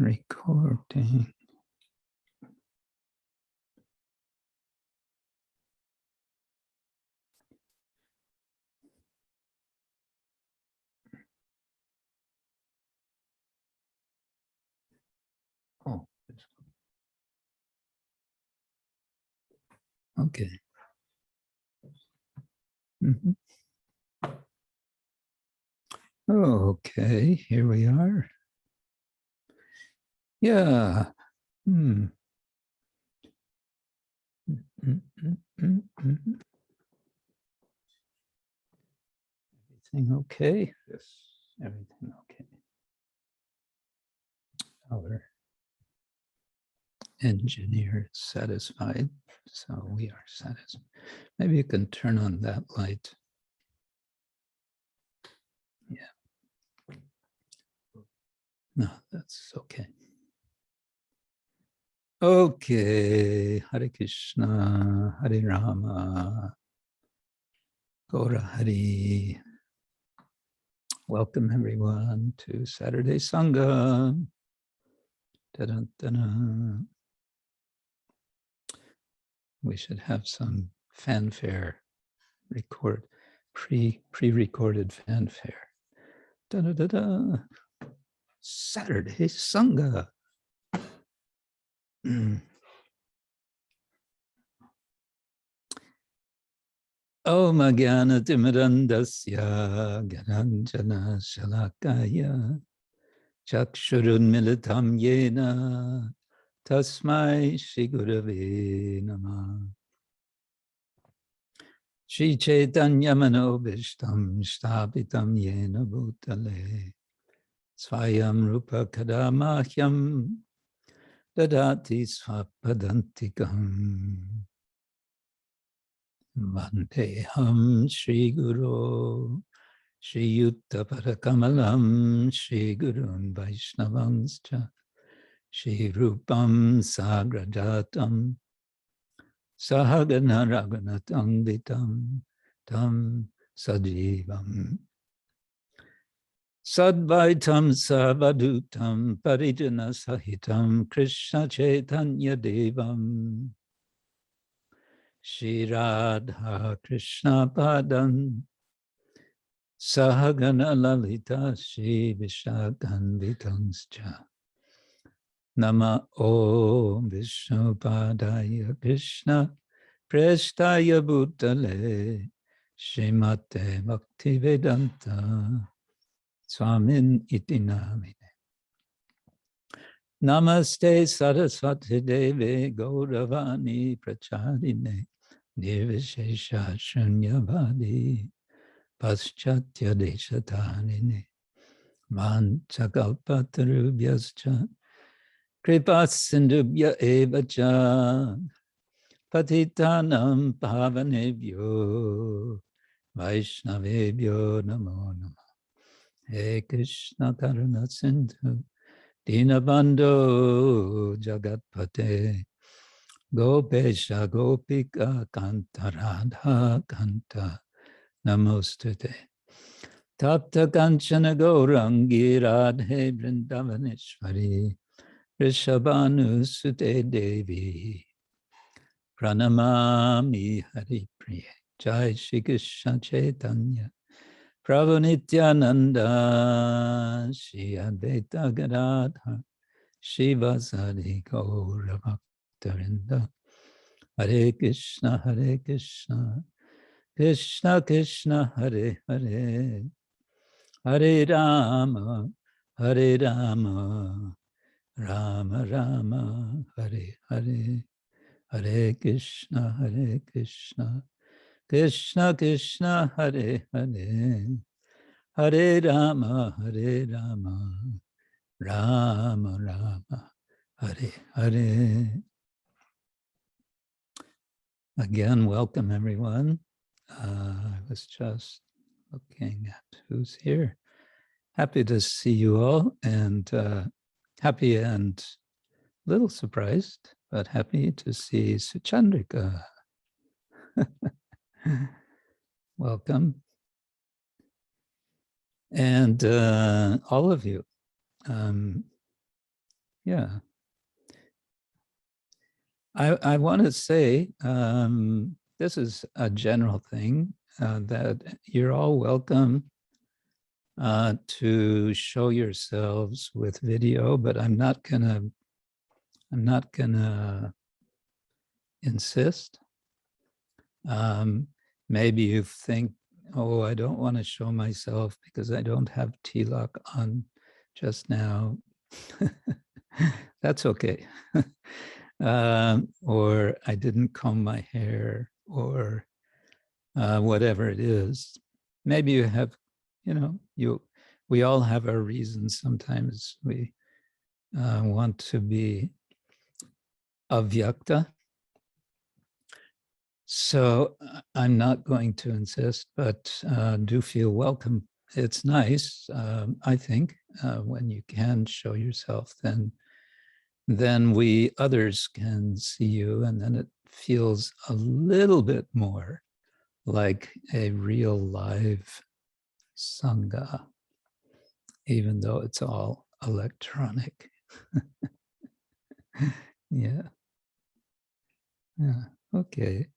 Recording. Oh, okay. Mm-hmm. Okay, here we are. Yeah. Mm. Everything okay? Yes. Everything okay. Our engineer is satisfied, so we are satisfied. Maybe you can turn on that light. Yeah. No, that's okay. Okay. Hare Krishna, Hare Rama, Gora Hari. Welcome everyone to Saturday Sanga. Da-da-da-da. We should have some fanfare pre-recorded fanfare. Da-da-da-da. Saturday Sangha. Om Jnana Timirandasya Gyananjana Shalakaya Chakshurun Militam Yena Tasmai Shri Gurave Namah. Shri Chaitanya Manobishtam Shtapitam Yena Bhutale Swayam Rupa Kadamahyam Dadati Swapadantikam Vandeham Shri Guru Shri Yutta Parakamalam Shri Gurun Vaishnavanscha Shri Rupam Sagrajatam Sahagana Raghunatam Vitam Tam Sajivam Sadvaitam Savadutam Parijana Sahitam Krishna Chaitanya Devam Shri radha-krsne padam Sahagana Lalita Shri Vishakhanvitanscha Nama Om Vishnupadaya Krishna Prestaya Bhutale Srimate Bhaktivedanta Swamin iti namine. Namaste Saraswati Deve Gauravani Pracharine Nirvishesha Shunyavadi Paschatya Deshatanine Vanchakalpatarubhyascha Kripasindubhya evacha Patitanam pavanebhyo Vaishnavebhyo namo namah. He Krishna Karuna Sindhu Dinabandho Jagatpate Gopesha Gopika Kanta Radha Kanta Namostute Tapta Kanchana Gaurangi Radhe Vrindavaneshwari Rishabhanu Sute Devi Pranamami Hari Priya Jai Shri Krishna Chaitanya Prabhu Nityananda Shri Advaita Gadadhar Shivasari Gaura Bhaktarinda Hare Krishna Krishna Krishna Hare Hare Hare Rama Rama Rama Hare Hare Hare Krishna Krishna Krishna Hare Hare Hare Rama Rama Rama Hare Hare. Again, welcome everyone. I was just looking at who's here. Happy to see you all, and happy and a little surprised, but happy to see Suchandrika. Welcome. And all of you. Yeah. I want to say, this is a general thing, that you're all welcome to show yourselves with video, but I'm not gonna insist. Maybe you think, oh, I don't want to show myself because I don't have tilak on just now. That's okay. Or I didn't comb my hair, or whatever it is. Maybe you have, we all have our reasons. Sometimes we want to be avyakta. So I'm not going to insist, but do feel welcome. It's nice, I think, when you can show yourself, then we others can see you, and then it feels a little bit more like a real live Sangha, even though it's all electronic. Yeah. Okay.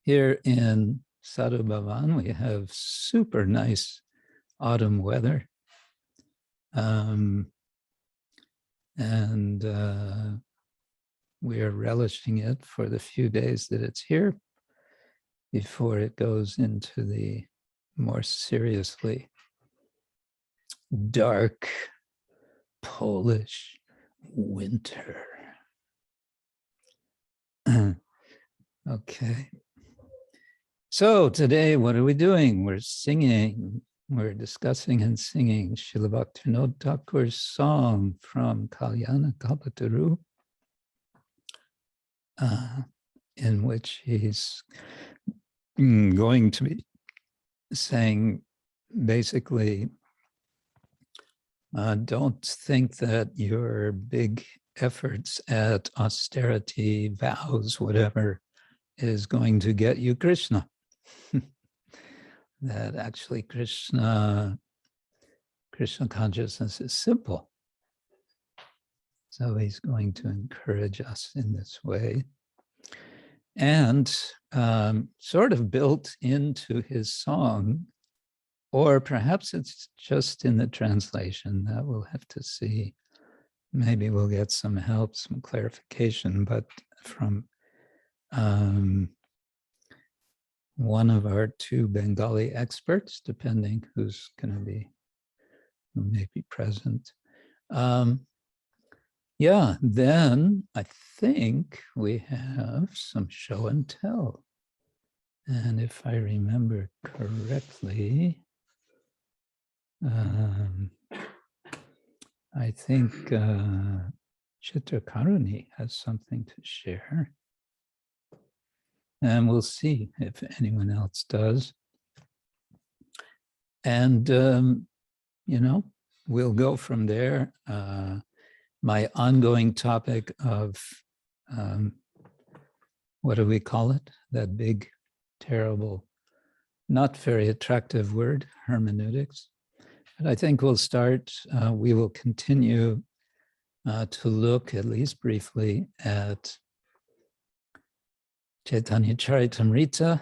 Here in Sadhu-bhavan, we have super nice autumn weather. And we are relishing it for the few days that it's here before it goes into the more seriously dark Polish winter. Okay. So today, what are we doing? We're singing. We're discussing and singing Srila Bhaktivinoda Thakura's song from Kalyana, Kalpataru, in which he's going to be saying, basically, don't think that your big efforts at austerity, vows, whatever, is going to get you Krishna. That actually Krishna consciousness is simple. So he's going to encourage us in this way. And sort of built into his song, or perhaps it's just in the translation, that we'll have to see. Maybe we'll get some help, some clarification, but from one of our two Bengali experts, depending who's going to be, who may be present. Yeah, then I think we have some show and tell. And if I remember correctly, I think Chitrakaruni has something to share. And we'll see if anyone else does. And, we'll go from there. My ongoing topic of, what do we call it? That big, terrible, not very attractive word, hermeneutics. But I think we'll start, we will continue to look, at least briefly, at Chaitanya Charitamrita,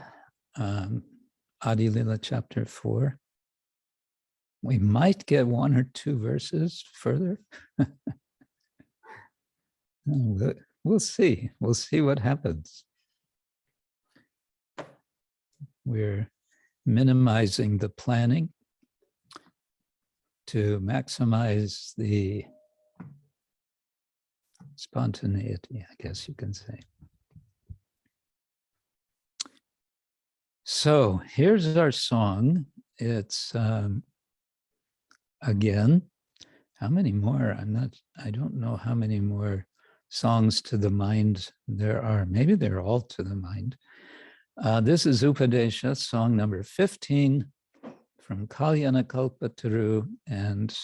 Adi Lila chapter 4. We might get one or two verses further. We'll see. We'll see what happens. We're minimizing the planning to maximize the spontaneity, I guess you can say. So here's our song. It's, again, how many more? I don't know how many more songs to the mind there are. Maybe they're all to the mind. This is Upadesa, song number 15 from Kalyana Kalpataru, and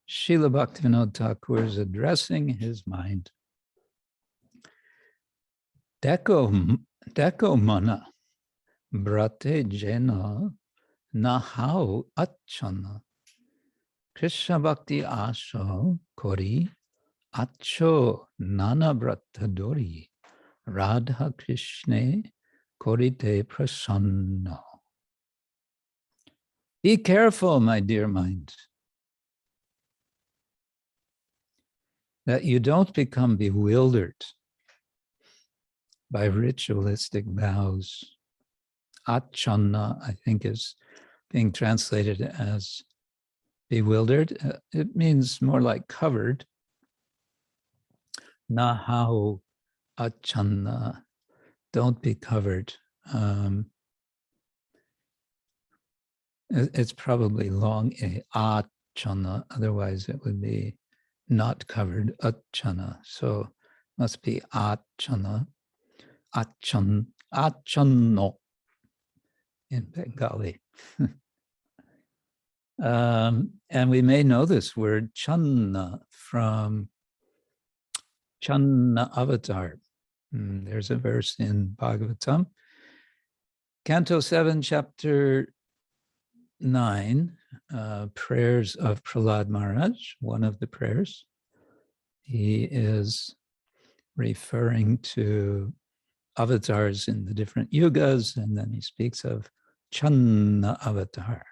Srila Bhaktivinoda Thakur is addressing his mind. Dekho mana, Brate Jena, nahau acchanna, Krishna bhakti asho kori'acho nana brata dhori radha-krsne korite prasanna. Be careful, my dear mind, that you don't become bewildered by ritualistic vows. Acchanna, I think, is being translated as bewildered. It means more like covered. Nahau acchanna, don't be covered. It's probably long a acchanna, otherwise it would be not covered, acchanna. So must be acchanna, acchanno in Bengali. And we may know this word channa from Channa Avatar. There's a verse in Bhagavatam, Canto 7, Chapter 9, prayers of Prahlad Maharaj, one of the prayers. He is referring to avatars in the different yugas, and then he speaks of Channa Avatar.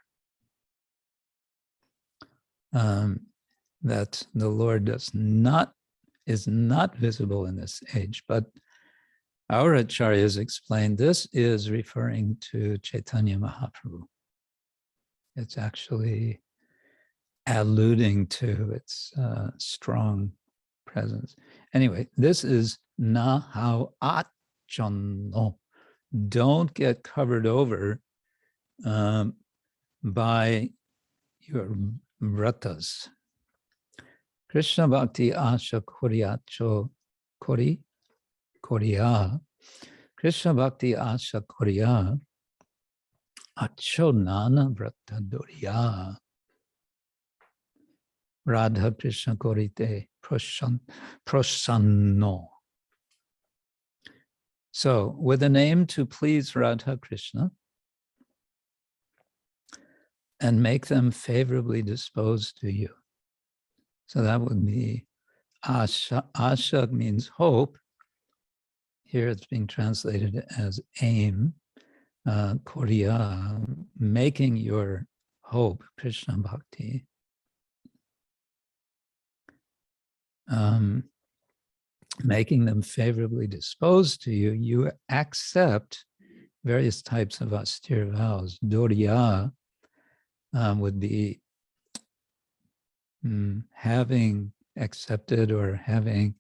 That the Lord is not visible in this age, but our acharyas explained this is referring to Chaitanya Mahaprabhu. It's actually alluding to its strong presence. Anyway, this is nahau acchanno. Don't get covered over by your bratas. Krishna bhakti asha kori'acho kori'a. Krishna bhakti asha kori'a. Acho nana brata dhoriya. Radha-krsne korite prasanno. So, with an aim to please Radha-Krishna and make them favorably disposed to you. So that would be asha. Asha means hope. Here it's being translated as aim. Kori'a, making your hope, Krishna bhakti. Making them favorably disposed to you, you accept various types of austere vows. Dhoriya would be having accepted or having,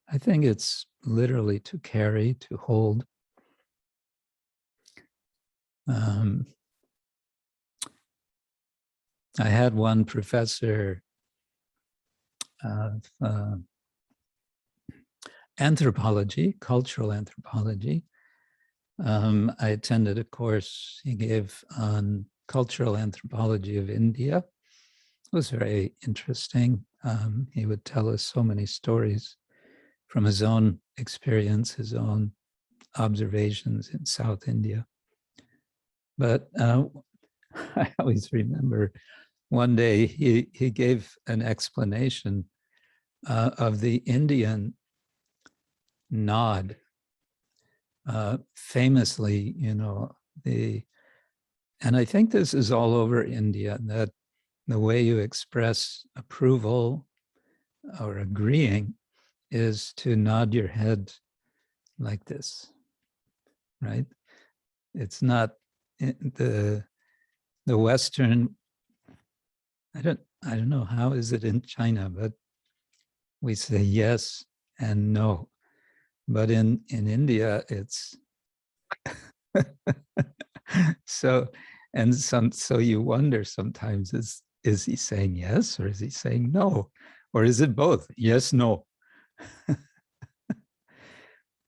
I think it's literally to carry, to hold. I had one professor of anthropology, cultural anthropology. I attended a course he gave on cultural anthropology of India. It was very interesting. He would tell us so many stories from his own experience, his own observations in South India. But I always remember one day he gave an explanation of the Indian nod. Famously, and I think this is all over India, that the way you express approval or agreeing is to nod your head like this, right? It's not the Western. I don't know, how is it in China, but we say yes and no. But in India, it's so you wonder sometimes, is he saying yes or is he saying no? Or is it both? Yes, no.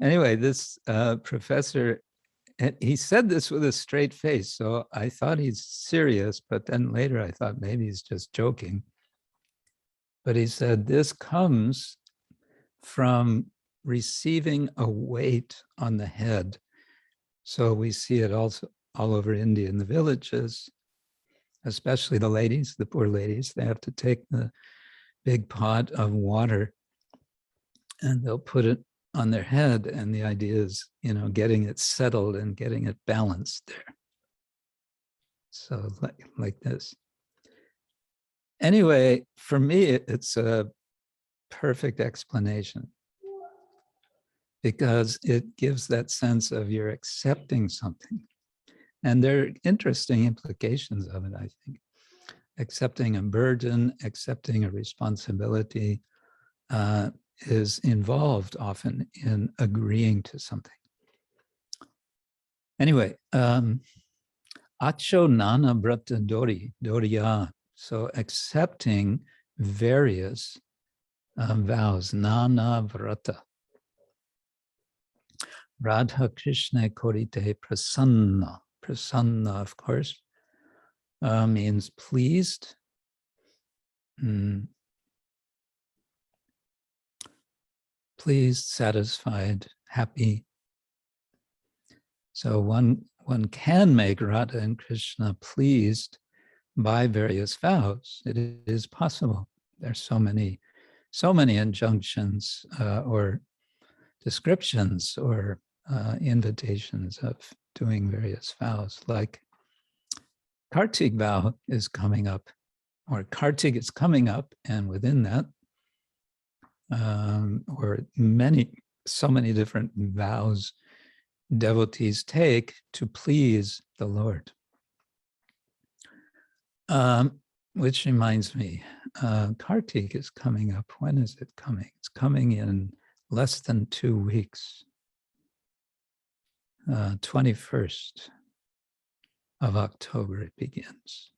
Anyway, this professor, he said this with a straight face, so I thought he's serious, but then later I thought maybe he's just joking. But he said, this comes from receiving a weight on the head. So we see it also all over India in the villages. especially the ladies, the poor ladies, they have to take the big pot of water and they'll put it on their head. And the idea is, getting it settled and getting it balanced there. So like this. Anyway, for me, it's a perfect explanation because it gives that sense of you're accepting something. And there are interesting implications of it, I think. Accepting a burden, accepting a responsibility is involved often in agreeing to something. Anyway, acho nana brata dhori, dhoriya. So accepting various vows, nana vrata. Radha-krsne korite prasanna. Prasanna, of course, means pleased. Pleased, satisfied, happy. So one can make Radha and Krishna pleased by various vows. It is possible. There's so many injunctions or descriptions or invitations of doing various vows, like Kartik vow is coming up, or Kartik is coming up, and within that, or so many different vows devotees take to please the Lord. Which reminds me, Kartik is coming up. When is it coming? It's coming in less than 2 weeks. 21st of October it begins.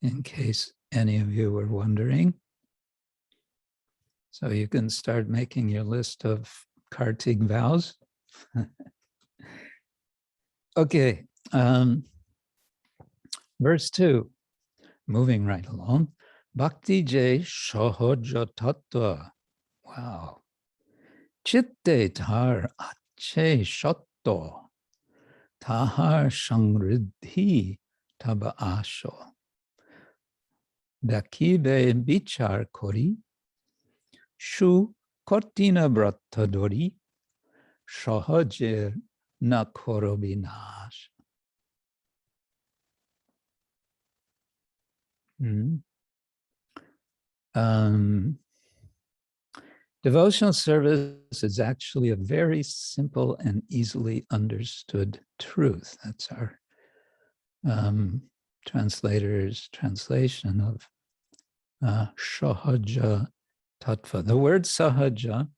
In case any of you were wondering. So you can start making your list of Kartik vows. Okay, verse 2, moving right along. Bhakti je sahaja tattva. Wow. Citte tahar acchanna. Tahar samrddhi tapah-phal. Dekhibe bicara kori. Su-katina brata dhori. Sahaja na korobinash. Devotional service is actually a very simple and easily understood truth. That's our translator's translation of sahaja tattva. The word sahaja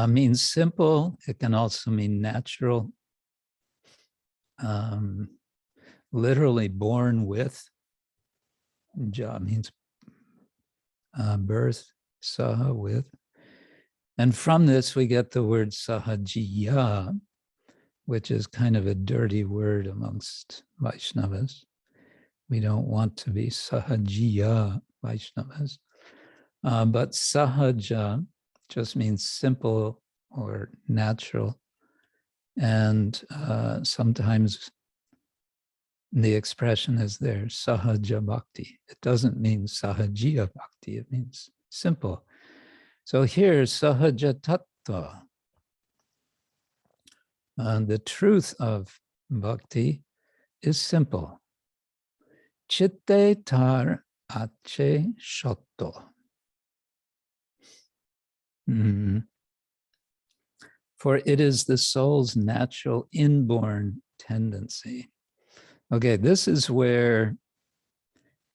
means simple. It can also mean natural. Literally born with. Ja means birth, saha, with. And from this we get the word sahajiya, which is kind of a dirty word amongst Vaishnavas. We don't want to be sahajiya Vaishnavas. But sahaja just means simple or natural. And sometimes the expression is there, sahaja bhakti. It doesn't mean sahajiya bhakti, it means simple. So here, sahaja tattva. The truth of bhakti is simple. Citte tar ache shotto. For it is the soul's natural inborn tendency. Okay, this is where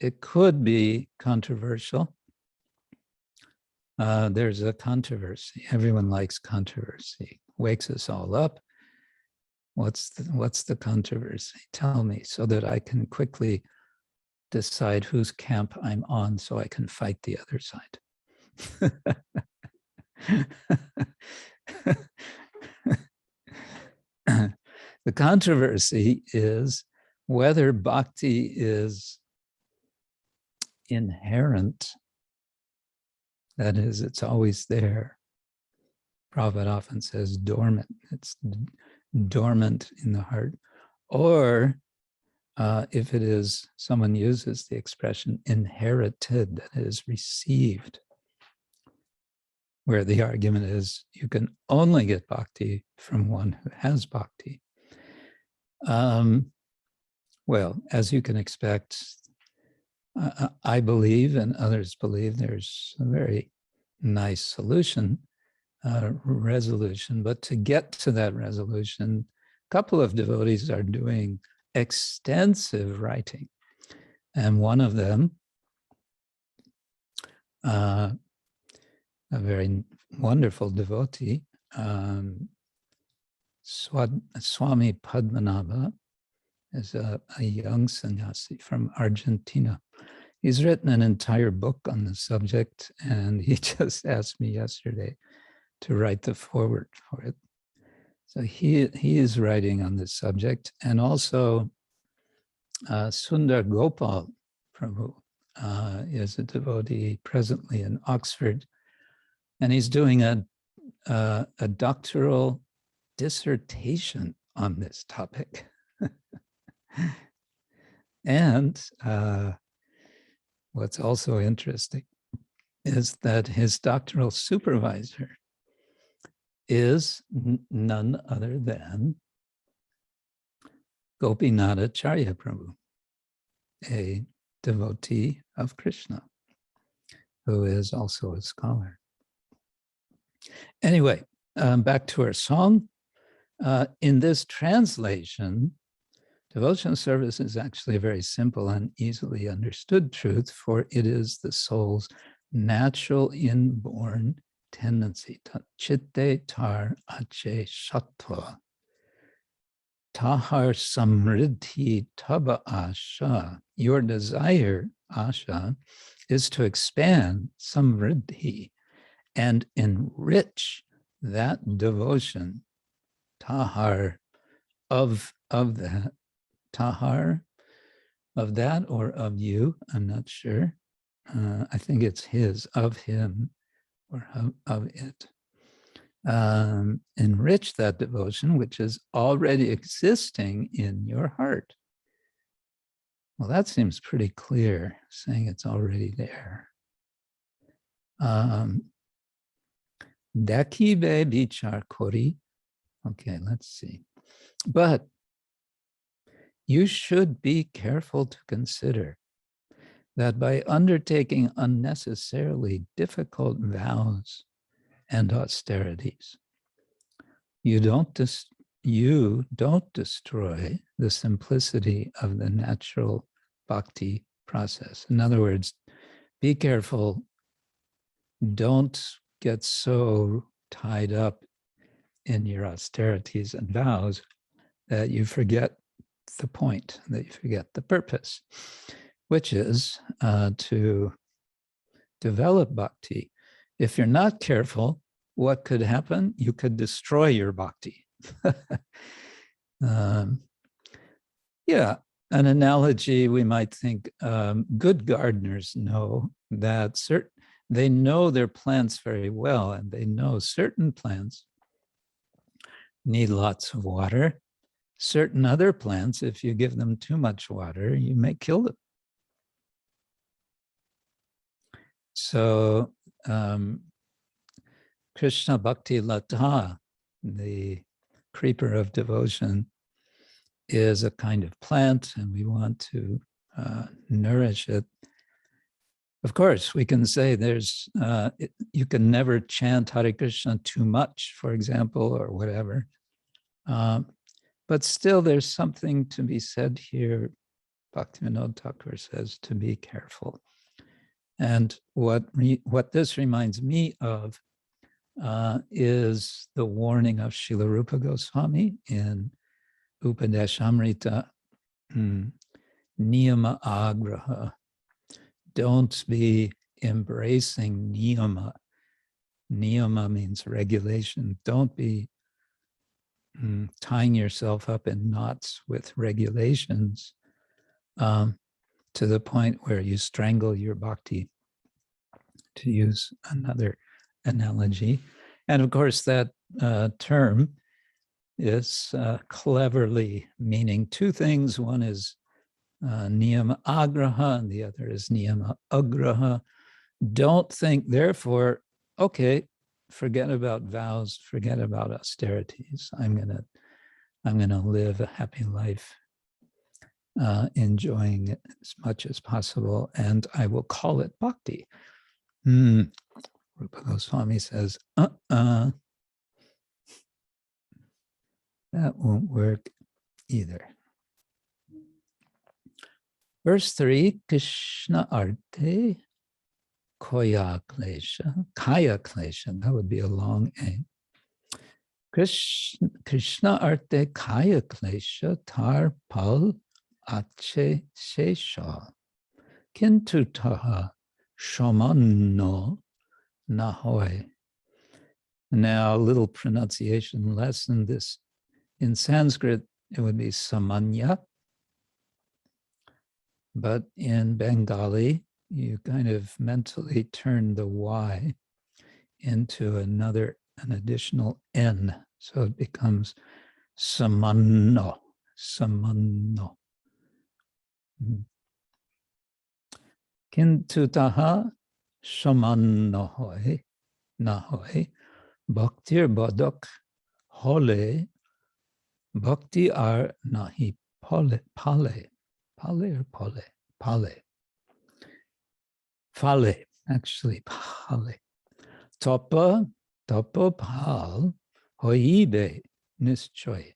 it could be controversial. There's a controversy. Everyone likes controversy. Wakes us all up. What's the controversy? Tell me so that I can quickly decide whose camp I'm on so I can fight the other side. The controversy is whether bhakti is inherent, that is, it's always there. Prabhupada often says dormant, it's dormant in the heart, or if it is, someone uses the expression inherited, that is received, where the argument is you can only get bhakti from one who has bhakti. Well, as you can expect, I believe and others believe there's a very nice solution, resolution, but to get to that resolution, a couple of devotees are doing extensive writing. And one of them, a very wonderful devotee, Swami Padmanabha, is a young sannyasi from Argentina. He's written an entire book on the subject, and he just asked me yesterday to write the foreword for it. So he is writing on this subject, and also Sundar Gopal Prabhu is a devotee presently in Oxford, and he's doing a doctoral dissertation on this topic. And what's also interesting is that his doctoral supervisor is none other than Gopinatha Charya Prabhu, a devotee of Krishna, who is also a scholar. Anyway, back to our song. In this translation, devotional service is actually a very simple and easily understood truth, for it is the soul's natural inborn tendency. Citte tar ache sattva. Tahar samrddhi taba asha. Your desire, asha, is to expand samrddhi and enrich that devotion, tahar, of that, tahar, of that or of you, I'm not sure. I think it's his, of him, or of it. Enrich that devotion which is already existing in your heart. Well, that seems pretty clear, saying it's already there. Dekhibe bicara kori. Okay, let's see. But you should be careful to consider that by undertaking unnecessarily difficult vows and austerities, you don't destroy the simplicity of the natural bhakti process. In other words, be careful. Don't get so tied up in your austerities and vows that you forget the point, that you forget the purpose, which is to develop bhakti. If you're not careful, what could happen? You could destroy your bhakti. Yeah, an analogy we might think, good gardeners know that they know their plants very well, and they know certain plants need lots of water. Certain other plants, if you give them too much water, you may kill them. So Krishna-bhakti lata, the creeper of devotion, is a kind of plant, and we want to nourish it. Of course, we can say you can never chant Hare Krishna too much, for example, or whatever. But still, there's something to be said here. Bhaktivinoda Thakura says to be careful. And what this reminds me of is the warning of Srila Rupa Goswami in Upadesa Niyama Agraha. Don't be embracing niyama. Niyama means regulation. Don't be tying yourself up in knots with regulations to the point where you strangle your bhakti, to use another analogy. And of course, that term is cleverly meaning two things. One is niyama agraha and the other is niyama agraha. Don't think, therefore, okay, forget about vows, forget about austerities. I'm gonna live a happy life, enjoying it as much as possible, and I will call it bhakti. Rupa Goswami says, that won't work either. Verse 3, krsna-arthe kaya klesha, that would be a long A. Krsna-arthe kaya klesha tapah-phal shesha kintu taha shamanno nahoy. Now, a little pronunciation lesson. This in Sanskrit, it would be samanya, but in Bengali, you kind of mentally turn the Y into an additional N. So it becomes samanno, samanno. Kintu taha shamannohoy, nahoy, bhaktir badak hole, bhakti ar nahi pale, or pale. Phale, actually, phale. Tapah-phal hoibe nischoy.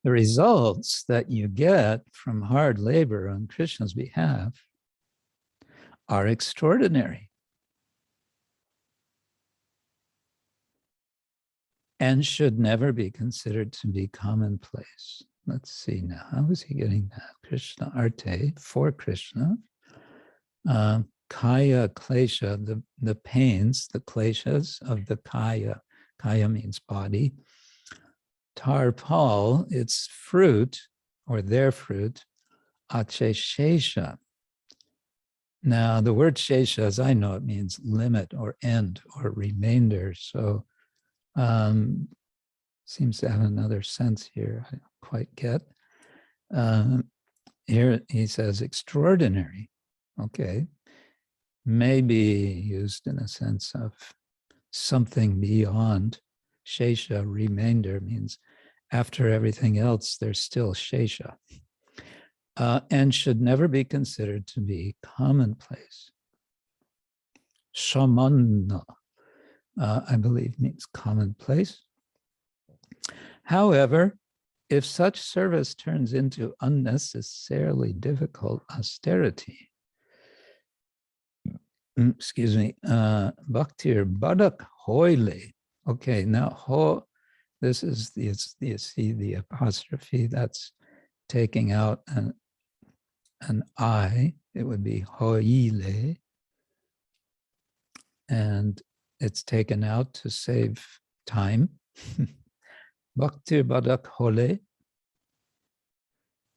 The results that you get from hard labor on Krishna's behalf are extraordinary and should never be considered to be commonplace. Let's see now, how is he getting that? Krsna-arthe, for Krishna. Kaya klesha, the pains, the kleshas of the kaya. Kaya means body. Tapah-phal, its fruit, or their fruit, shesha. Now, the word shesha, as I know it, means limit or end or remainder. So seems to have another sense here. I don't quite get. Here he says extraordinary. Okay. May be used in a sense of something beyond. Shesha, remainder, means after everything else, there's still shesha. And should never be considered to be commonplace. Shamanna, I believe, means commonplace. However, if such service turns into unnecessarily difficult austerity, bhaktir badak hoile. Okay, now ho, this is the apostrophe that's taking out an I. It would be hoile, and it's taken out to save time. Bhaktir badak hole,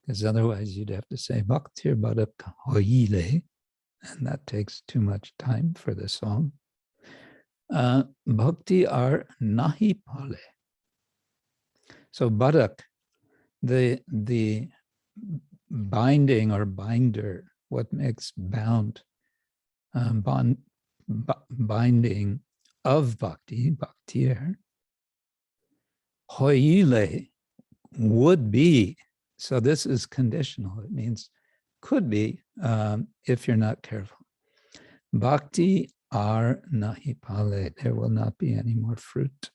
because otherwise you'd have to say Bhaktir badak hoile, and that takes too much time for the song. Bhakti ar nahi pale. So badak, the binding or binder, what makes binding of bhakti, bhaktir, hoile, would be. So this is conditional. It means could be if you're not careful. Bhakti ar nahi pale. There will not be any more fruit.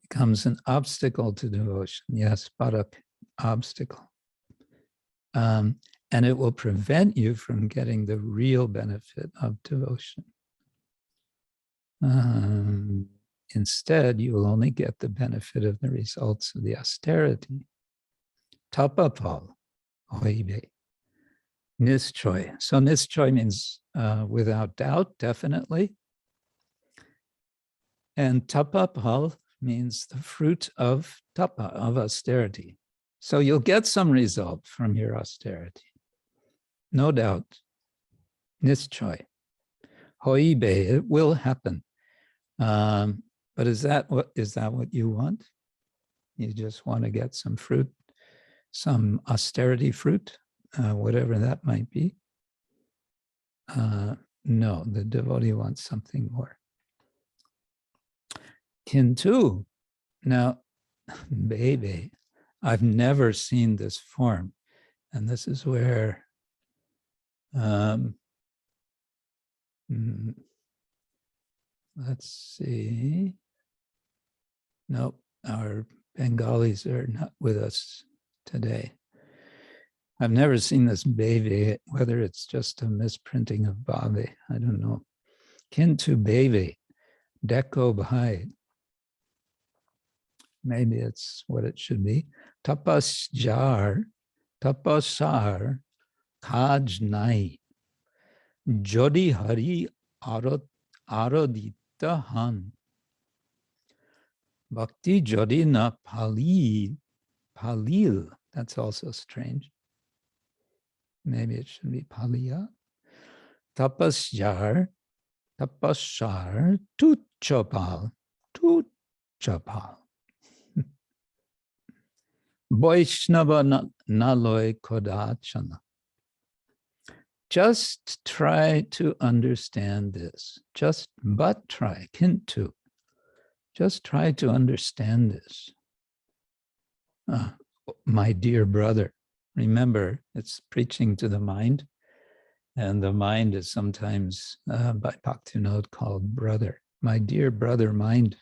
Becomes an obstacle to devotion. Yes, badak, obstacle. And it will prevent you from getting the real benefit of devotion. Instead, you will only get the benefit of the results of the austerity. Tapah-phal, hoibe, nischoy. So nischoy means without doubt, definitely. And tapah-phal means the fruit of tapa, of austerity. So you'll get some result from your austerity. No doubt. Nischoy. Hoibe, it will happen. But is that what you want? You just want to get some fruit, some austerity fruit, whatever that might be? No, the devotee wants something more. Kintu, now, baby, I've never seen this form. And this is where let's see. Nope, our Bengalis are not with us today. I've never seen this baby, whether it's just a misprinting of Bhave, I don't know. Kintu baby, Dekho bhai. Maybe it's what it should be. Tapasar, kaj nai. Jodi hari arodita han. Bhakti jodi na palil. That's also strange. Maybe it should be paliya. Tapasar tuchapal. Vaishnava naloi kodachana. Just try to understand this. But try, kintu. Just try to understand this. My dear brother, remember, it's preaching to the mind, and the mind is sometimes by Bhaktivinoda called brother. My dear brother mind.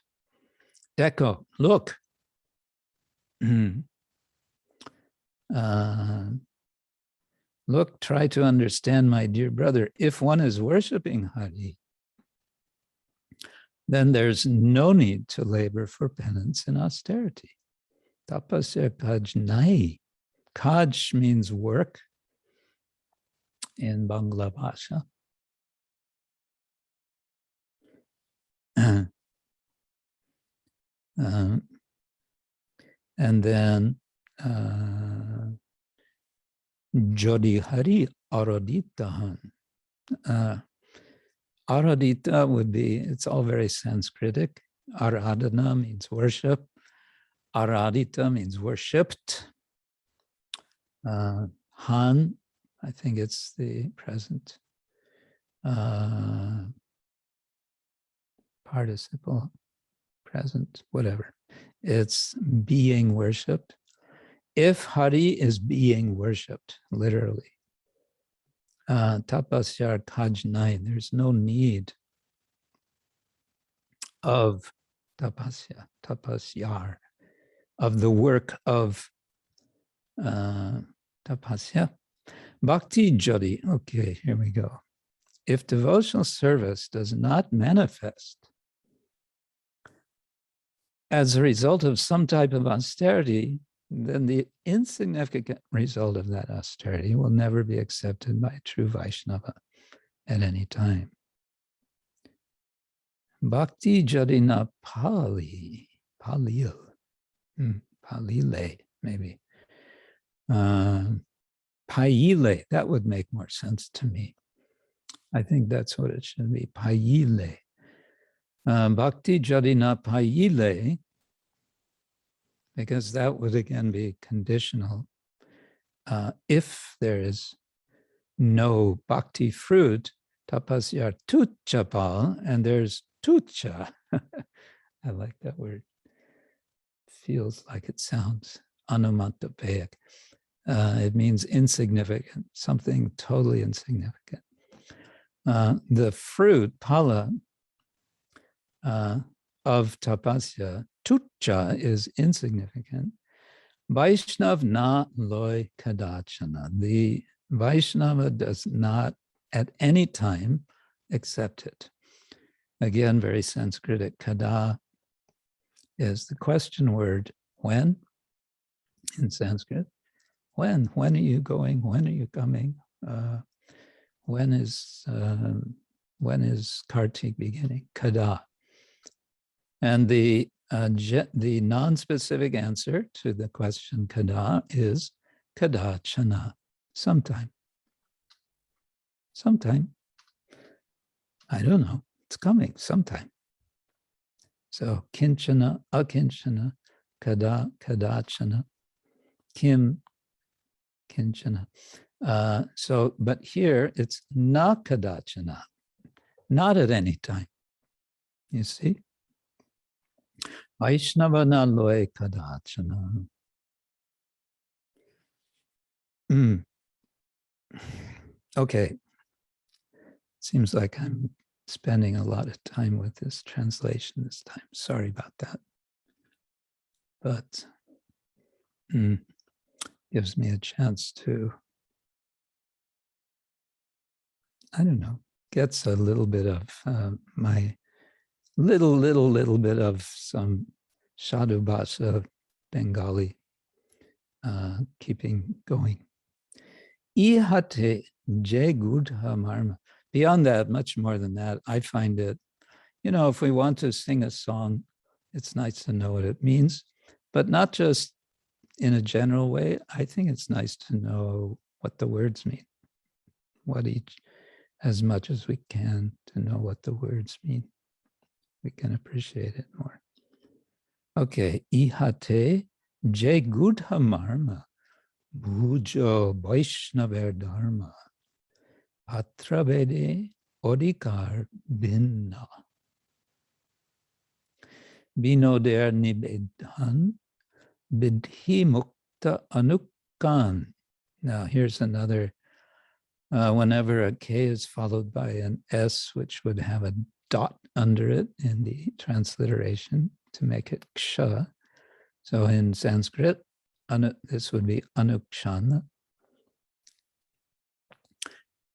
Dekho, look. Look, try to understand, my dear brother. If one is worshiping Hari, then there's no need to labor for penance and austerity. Tapasya kaj nai. Kaj means work in Bangla Bhasha. And then Jodi Hari Aroditahan. Aradita would be, it's all very Sanskritic. Aradhana means worship. Aradita means worshipped. Han, I think it's the present participle, present, whatever. It's being worshipped. If Hari is being worshipped, literally, tapasyar kajnai, there's no need of tapasyar, of the work of tapasya. Bhakti jodi, okay, here we go. If devotional service does not manifest as a result of some type of austerity, then the insignificant result of that austerity will never be accepted by a true Vaishnava at any time. Bhakti jadina palile, maybe. Paile, that would make more sense to me. I think that's what it should be, paile. Bhakti jadina paile, because that would again be conditional. If there is no bhakti fruit, tapasyar tuchapal, and there's tucha. I like that word. Feels like it sounds onomatopoeic. It means insignificant, something totally insignificant. The fruit, pala, of tapasya, tucha, is insignificant. Vaishnava na loy kadachana. The Vaishnava does not at any time accept it. Again, very Sanskritic. Kada is the question word when in Sanskrit. When are you going? When are you coming? When is Kartik beginning? Kada. And the non-specific answer to the question kada is kadachana, sometime. Sometime. I don't know. It's coming sometime. So kinchana, akinchana, kada, kadachana, kim, kinchana. But here it's na kadachana, not at any time. You see? Vaishnava na loe kadachana. Okay. Seems like I'm spending a lot of time with this translation this time. Sorry about that. But gives me a chance to, I don't know, gets a little bit of my little bit of some Sadhu-bhavan Bengali keeping going. Ihate je gudha marma. Beyond that, much more than that, I find it, you know, if we want to sing a song, it's nice to know what it means, but not just in a general way. I think it's nice to know what the words mean, as much as we can to know what the words mean. We can appreciate it more. Okay, ihate je gudha marma, bhujo Vaishnava dharma, patrabede odikar binna. Binoder nibedhan, bidhi mukta anukkan. Now here's another, whenever a K is followed by an S, which would have a dot under it in the transliteration to make it ksha. So in Sanskrit, this would be anukshana.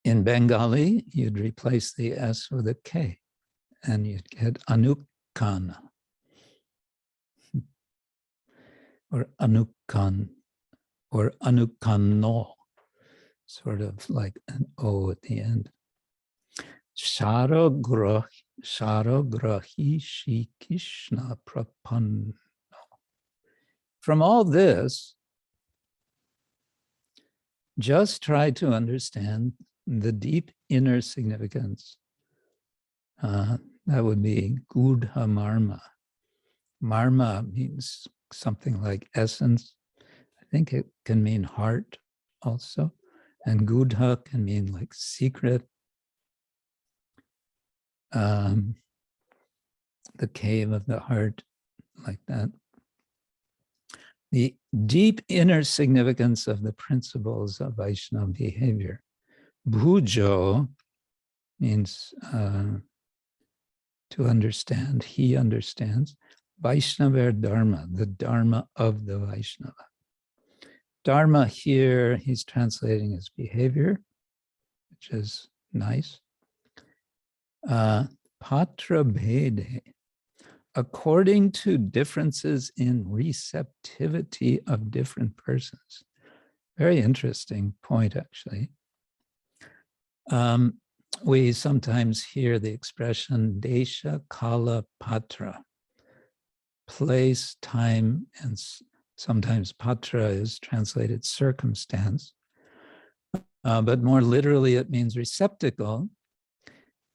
In Bengali, you'd replace the S with a K and you'd get anukkana or anukkan or anukkanno, sort of like an O at the end. Sharagrahi shi Krishna prapanno. From all this, just try to understand the deep inner significance. That would be gudha marma. Marma means something like essence. I think it can mean heart also. And gudha can mean like secret. The cave of the heart, like that. The deep inner significance of the principles of Vaishnava behavior. Bhujo means to understand, he understands. Vaishnava dharma, the dharma of the Vaishnava. Dharma here, he's translating as behavior, which is nice. Patra bhede, according to differences in receptivity of different persons. Very interesting point, actually. We sometimes hear the expression desha, kala, patra, place, time, and sometimes patra is translated circumstance. But more literally, it means receptacle.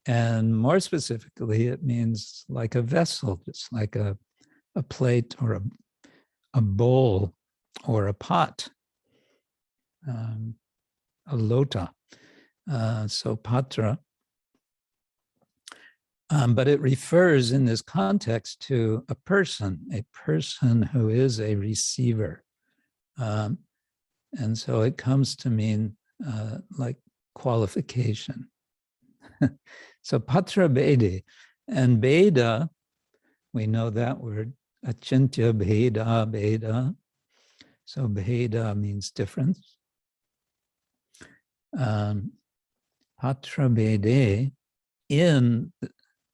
And more specifically, it means like a vessel, just like a plate or a bowl or a pot, a lota. So patra. But it refers in this context to a person who is a receiver. And so it comes to mean like qualification. So patra bheda, and bheda, we know that word, achintya bheda. So bheda means difference. Patra bhede, in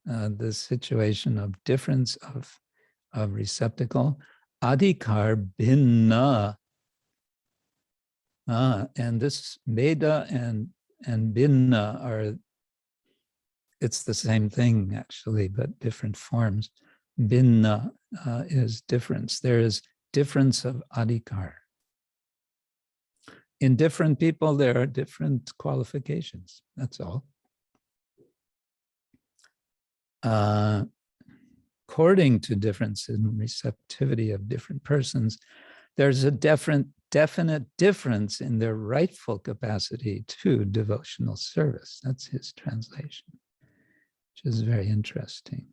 the situation of difference of receptacle, adhikar binna. And this bheda and binna are, it's the same thing actually, but different forms. Binna is difference. There is difference of adhikar. In different people, there are different qualifications. That's all. according to difference in receptivity of different persons, there's a definite difference in their rightful capacity to devotional service. That's his translation, which is very interesting.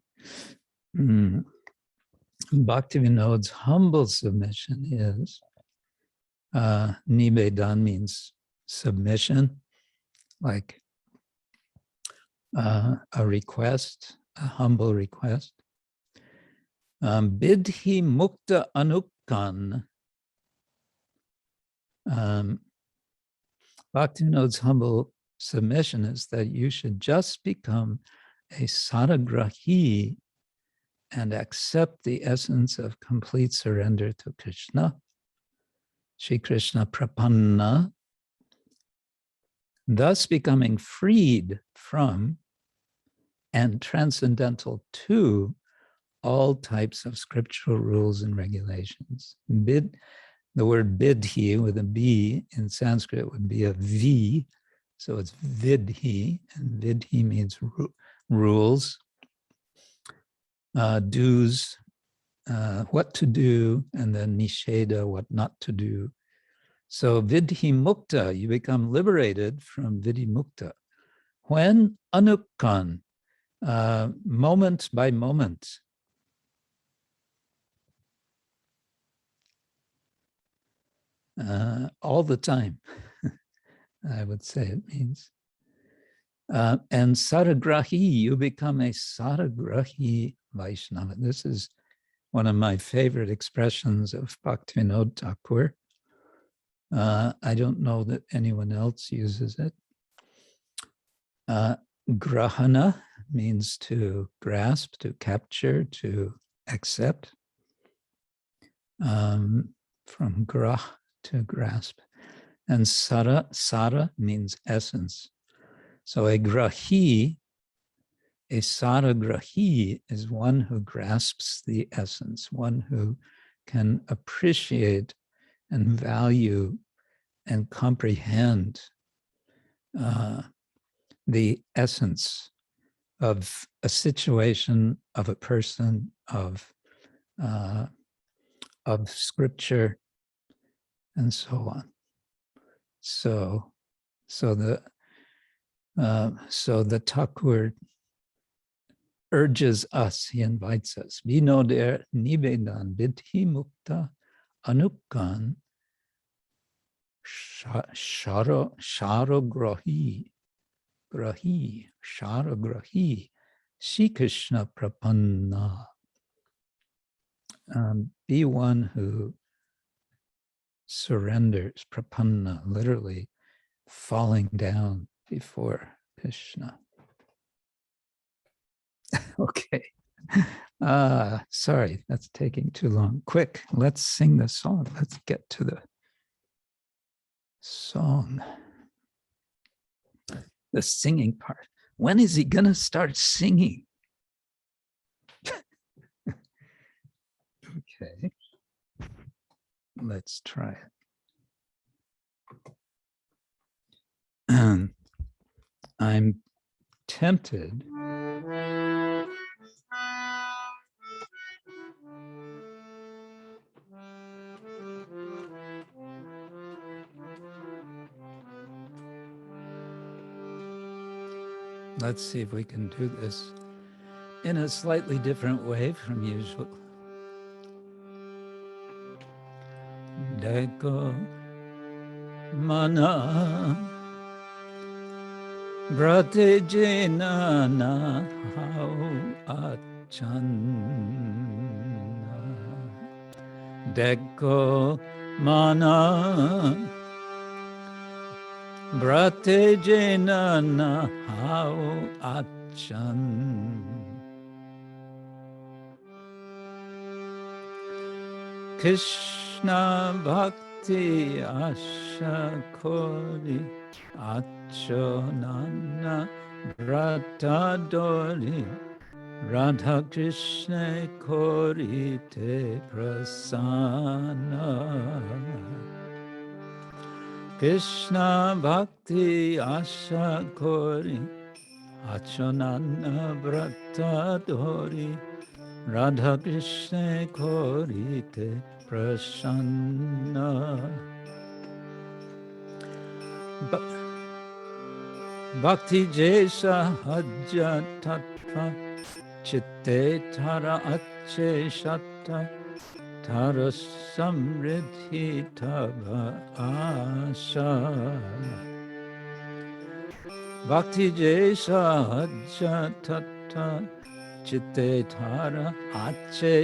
Bhaktivinoda's humble submission is, nibedan means submission, like a request, a humble request. Bidhi mukta anukkan. Bhaktivinoda's humble submission is that you should just become a sadagrahi and accept the essence of complete surrender to Krishna, Shri Krishna prapanna, thus becoming freed from and transcendental to all types of scriptural rules and regulations. The word bidhi with a B in Sanskrit would be a V, so it's vidhi, and vidhi means rules, do's, what to do, and then nisheda, what not to do. So vidhi mukta, you become liberated from vidhi mukta. When anukkan, moment by moment. All the time, I would say it means. And sadagrahi, you become a sadagrahi Vaishnava. This is one of my favorite expressions of Bhaktivinoda Thakur. I don't know that anyone else uses it. Grahana means to grasp, to capture, to accept. From grah, to grasp. And sara means essence. So a grahi, a sadagrahi, is one who grasps the essence, one who can appreciate and value and comprehend the essence of a situation, of a person, of scripture, and so on. So the Thakur urges us, he invites us, Vinoder nibedan bidhi mukta anukkan sharo grahi Shri Krishna prapanna. Be one who surrenders, prapanna, literally falling down before Krishna. Okay. Sorry, that's taking too long. Quick, let's sing the song. Let's get to the song. The singing part. When is he gonna start singing? Okay. Let's try it. I'm tempted. Let's see if we can do this in a slightly different way from usual. Dekho mana Brate Jena na acchanna. Dekho mana Brate Jena na acchanna. Krsna-bhakti asha kori'acho nana brata dhori radha-krsne korite prasanna. Krishna-bhakti asha kori'acho nana brata dhori radha-krsne korite prasanna. Bhakti sahaja tattva citte kori'acho tahar samrddhi taba asa. Bhakti sahaja tattva citte kori'acho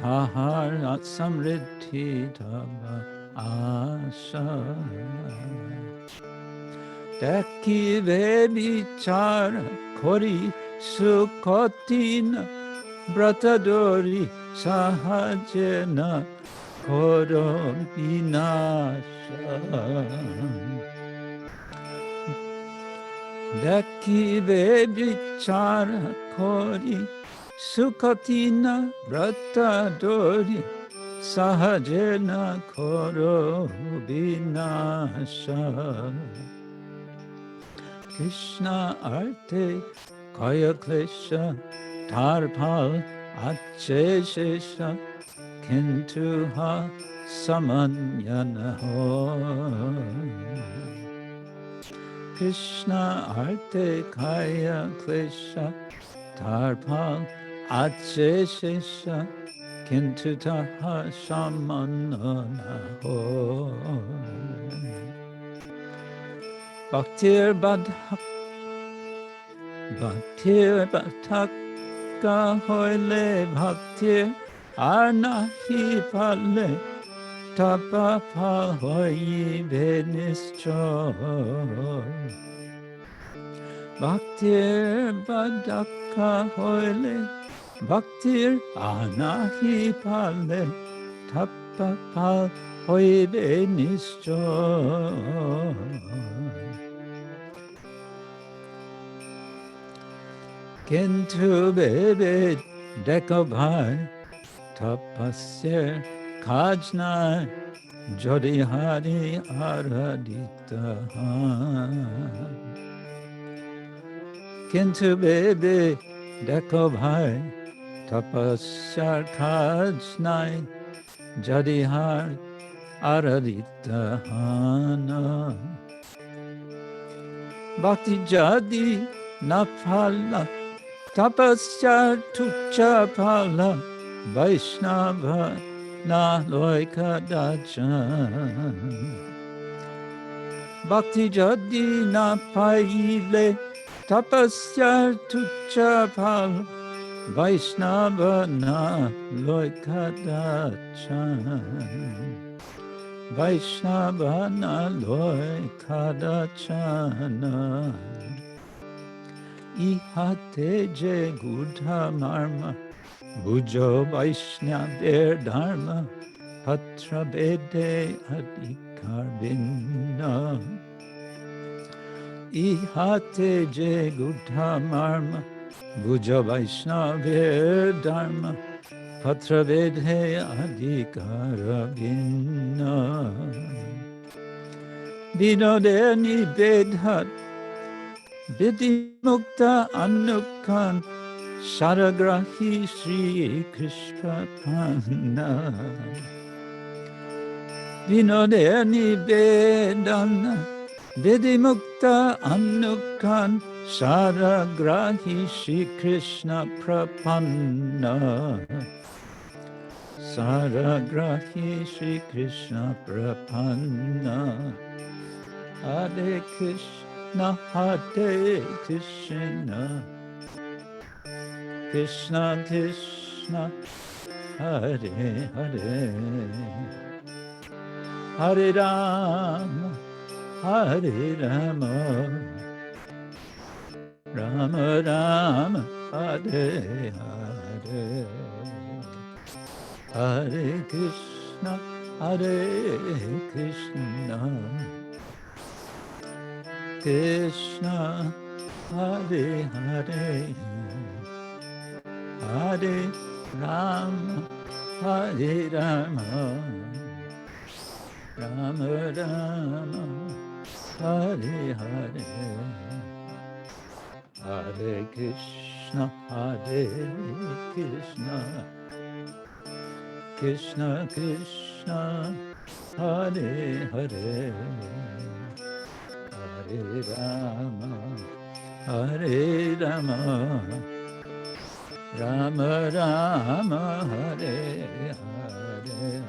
tahar samrddhi taba asa. Dekhibe bicara su-katina brata dhori sahaja Dekhibe bicara su-katina brata dhori sahaja Krishna-arthe kaya klesha tapah-phal acchanna kintu ha samanyana ho. Krishna-arthe kaya klesha tapah-phal acchanna kintu ha samanyana ho. Bhaktir bhataka hoile bhaktir arnahi pale tapah-phal hoibe nischoy. Bhaktir bhataka hoile bhaktir arnahi pale tapah-phal hoibe nischoy. Kintu bebe Dekho tapasya kajna jodi hari aradita. Kintu bebe Dekho tapasya kajna jodi hari aradita. Bhakti jadi na phala tapasya tucha phala Vaishnava na loikadacha. Bhakti jadi na paile tapasya tucha phala Vaishnava na loikadacha. Vaishnava na loikadachana. Ihate je gudha marma bujo Vaishnava dharma patra bede adhikar binna. Ihate je gudha marma bujo Vaishnava dharma patra bede adhikar binna. Vinode nibedhat Vidhi mukta anukan sharagrahi Shri Krishna Prana. Vinode nivedana Vidhi mukta anukan sharagrahi Shri Krishna Prapanna. Sharagrahi Shri Krishna Prapanna. Hare Krishna, Hare Krishna, Krishna Krishna, Hare Hare, Hare Rama, Hare Rama, Rama Rama, Hare Hare, Hare Krishna, Hare Krishna, Krishna Hare Hare, Hare Rama, Hare Rama, Rama Rama, Hare Hare, Hare Krishna. Krishna, Hare Krishna, Krishna Krishna, Hare Hare, Hare Rama, Hare Rama, Rama Rama, Hare Hare,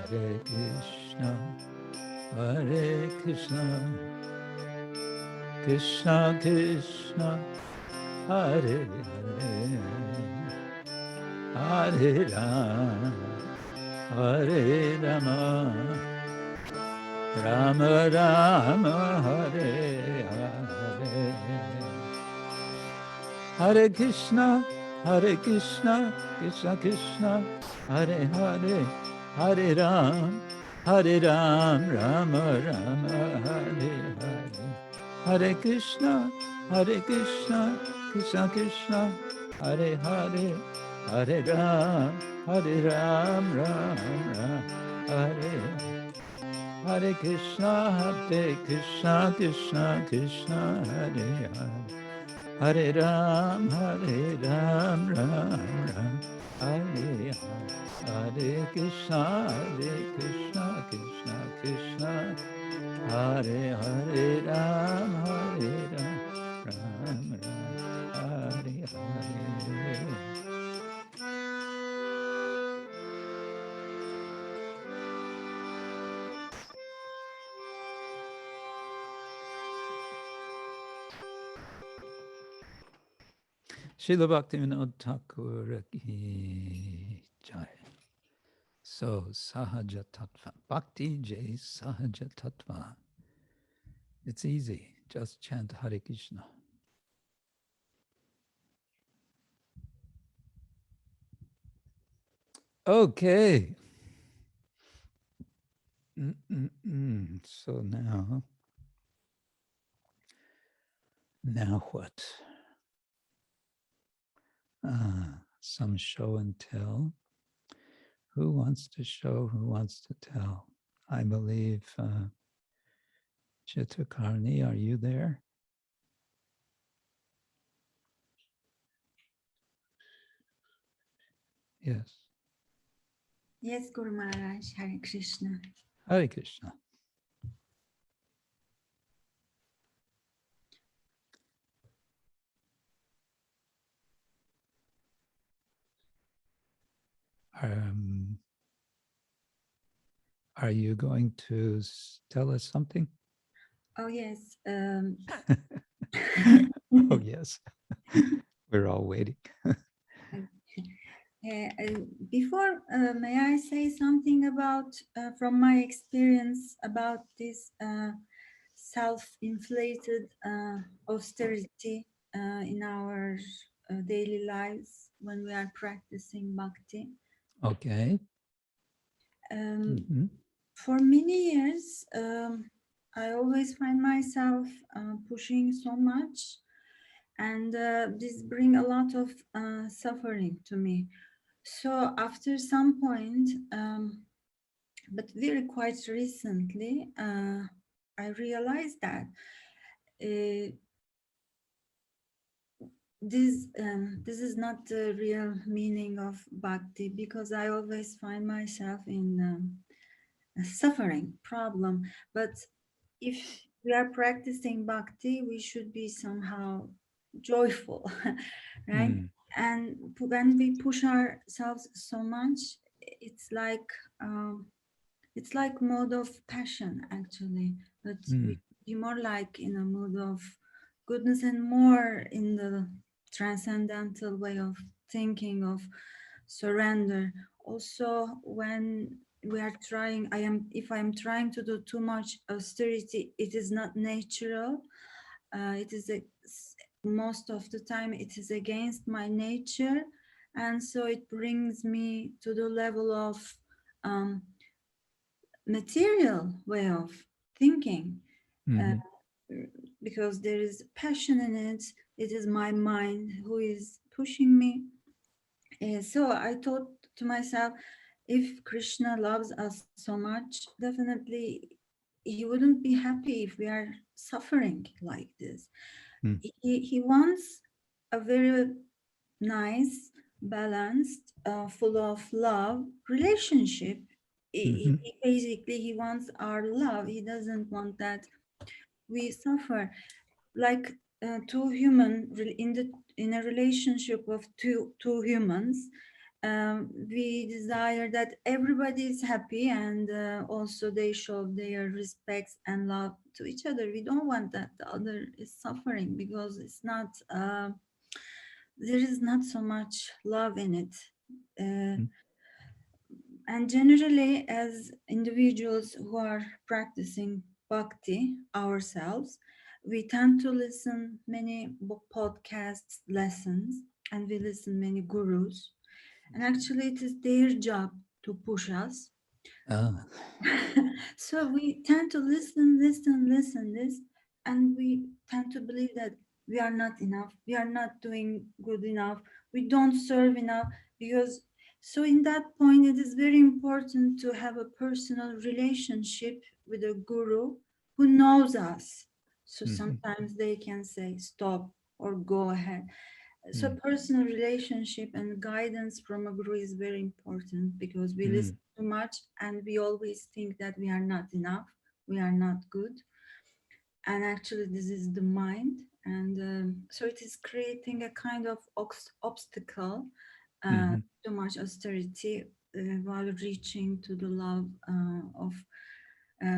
Hare Krishna, Hare Krishna, Krishna Krishna, Hare Hare, Hare Rama, Hare Rama, Rama Rama, Hare Hare, Hare Krishna, Krishna Krishna, Hare Hare, Hare Ram, Rama Rama, Hare Hare, Hare Krishna, Krishna Krishna, Hare Hare, Hare Ram, Ram Ram, Hare Hare Krishna, Krishna Krishna, Hare Hare, Hare Ram, Ram Ram, Hare Hare, Hare Krishna, Krishna Krishna, Hare Hare Ram, Ram Ram, Hare Hare. Srila Bhaktivinoda Thakura ki jai. So, sahaja tattva. Bhakti Jai sahaja tattva. It's easy. Just chant Hare Krishna. Okay. So now what? Some show and tell. Who wants to show? Who wants to tell? I believe Chitrakarni, are you there? Yes. Yes, Guru Maharaj, Hare Krishna. Hare Krishna. Are you going to tell us something? Oh, yes. Oh, yes. We're all waiting. Before, may I say something about, from my experience, about this self-inflated austerity in our daily lives when we are practicing bhakti? Okay. For many years, I always find myself pushing so much, and this bring a lot of suffering to me. So after some point, but very quite recently, I realized that this is not the real meaning of bhakti, because I always find myself in a suffering problem. But if we are practicing bhakti, we should be somehow joyful, right? And when we push ourselves so much, it's like mode of passion, actually. But we be more like in a mood of goodness, and more in the transcendental way of thinking, of surrender. Also, when we are trying, if I'm trying to do too much austerity, it is not natural. It is most of the time it is against my nature, and so it brings me to the level of material way of thinking, because there is passion in it. It is my mind who is pushing me. So I thought to myself, if Krishna loves us so much, definitely he wouldn't be happy if we are suffering like this. mm, He wants a very nice, balanced, full of love relationship. mhm. Basically, he wants our love. He doesn't want that we suffer. Like two human in a relationship of two humans, we desire that everybody is happy and also they show their respects and love to each other. We don't want that the other is suffering because it's not there is not so much love in it. Mm, And generally, as individuals who are practicing bhakti ourselves, we tend to listen many podcasts, lessons, and we listen many gurus. And actually, it is their job to push us. ah, So we tend to listen this, and we tend to believe that we are not enough, we are not doing good enough, we don't serve enough. Because so in that point, it is very important to have a personal relationship with a guru who knows us. So mhm, sometimes they can say stop or go ahead. So mm, personal relationship and guidance from a guru is very important because we listen mm, too much and we always think that we are not enough, we are not good. And actually, this is the mind. And so it is creating a kind of obstacle, mhm. too much austerity while reaching to the love of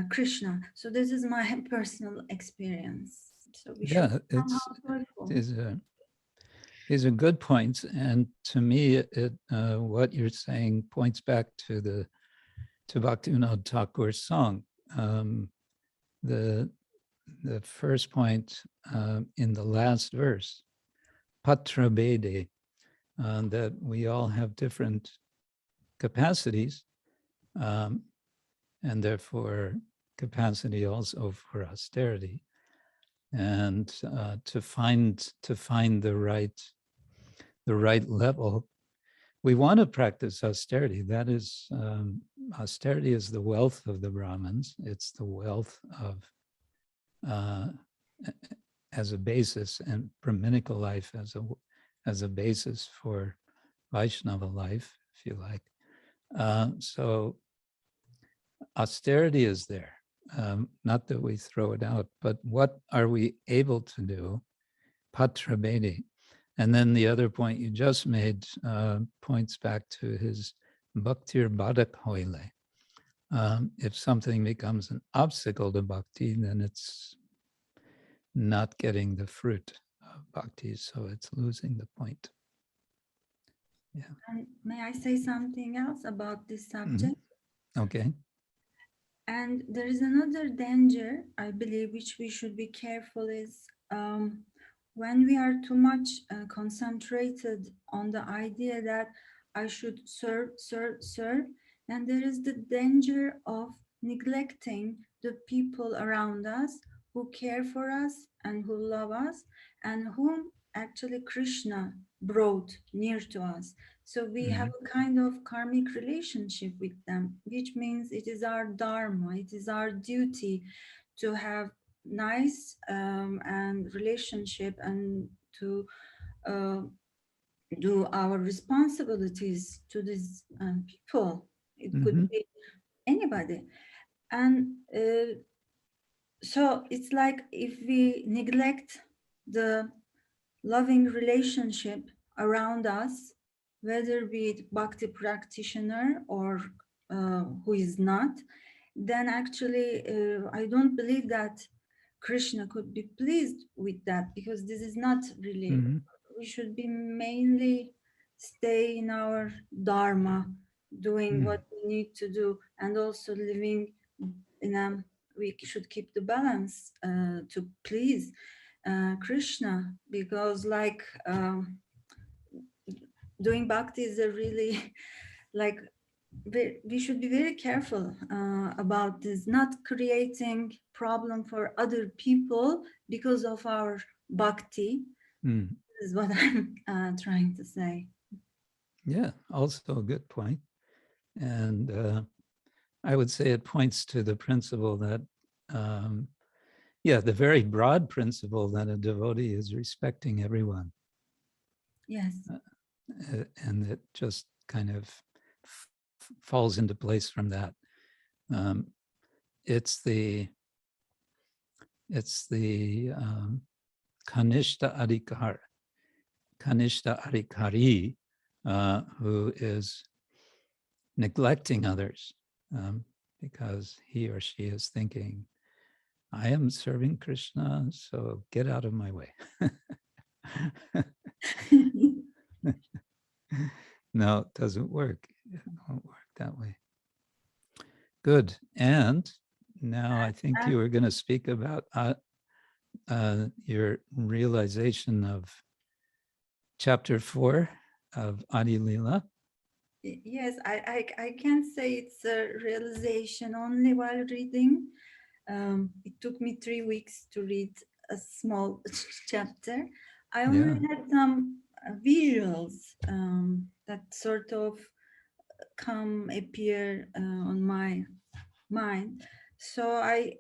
Krishna. So this is my personal experience. So we should Yeah, be somehow joyful. these are these are good points, and to me, what you're saying points back to Bhaktivinoda Thakur's song. Um, the the first point in the last verse, patra bede, that we all have different capacities, um, and therefore capacity also for austerity, and to find the right level. We want to practice austerity. That is, austerity is the wealth of the Brahmins. It's the wealth of uh, as a basis, and Brahminical life as a basis for Vaishnava life, if you like. So austerity is there. Not that we throw it out, but what are we able to do? Patra bedi. And then the other point you just made points back to his bhaktir badak hoile. If something becomes an obstacle to bhakti, then it's not getting the fruit of bhakti, so it's losing the point. Yeah. And may I say something else about this Mm-hmm. subject? Okay. And there is another danger, I believe, which we should be careful is when we are too much concentrated on the idea that I should serve, then there is the danger of neglecting the people around us who care for us and who love us and whom actually Krishna brought near to us. So we have Mm-hmm. a kind of karmic relationship with them, which means it is our dharma, it is our duty to have nice and relationship and to uh, do our responsibilities to these people. It could Mm-hmm. be anybody. And so it's like if we neglect the loving relationship around us, whether be it bhakti practitioner or who is not, then actually I don't believe that Krishna could be pleased with that because this is not really, Mm-hmm. we should be mainly stay in our dharma, doing Mm-hmm. what we need to do, and also living in a, we should keep the balance to please Krishna because like doing bhakti is a really like we should be very careful about this, not creating problem for other people because of our bhakti. Mm-hmm. This is what I'm trying to say. Yeah, also a good point. And I would say it points to the principle that um, yeah, the very broad principle that a devotee is respecting everyone. Yes. And it just kind of falls into place from that. It's the kanishta adhikari, who is neglecting others because he or she is thinking, I am serving Krishna, so get out of my way. No, it doesn't work. It won't work that way. Good. And now I think you were going to speak about your realization of chapter 4 of Adi Lila. Yes, I can't say it's a realization only while reading. It took me 3 weeks to read a small chapter. I only had some visuals that sort of appear on my mind. So I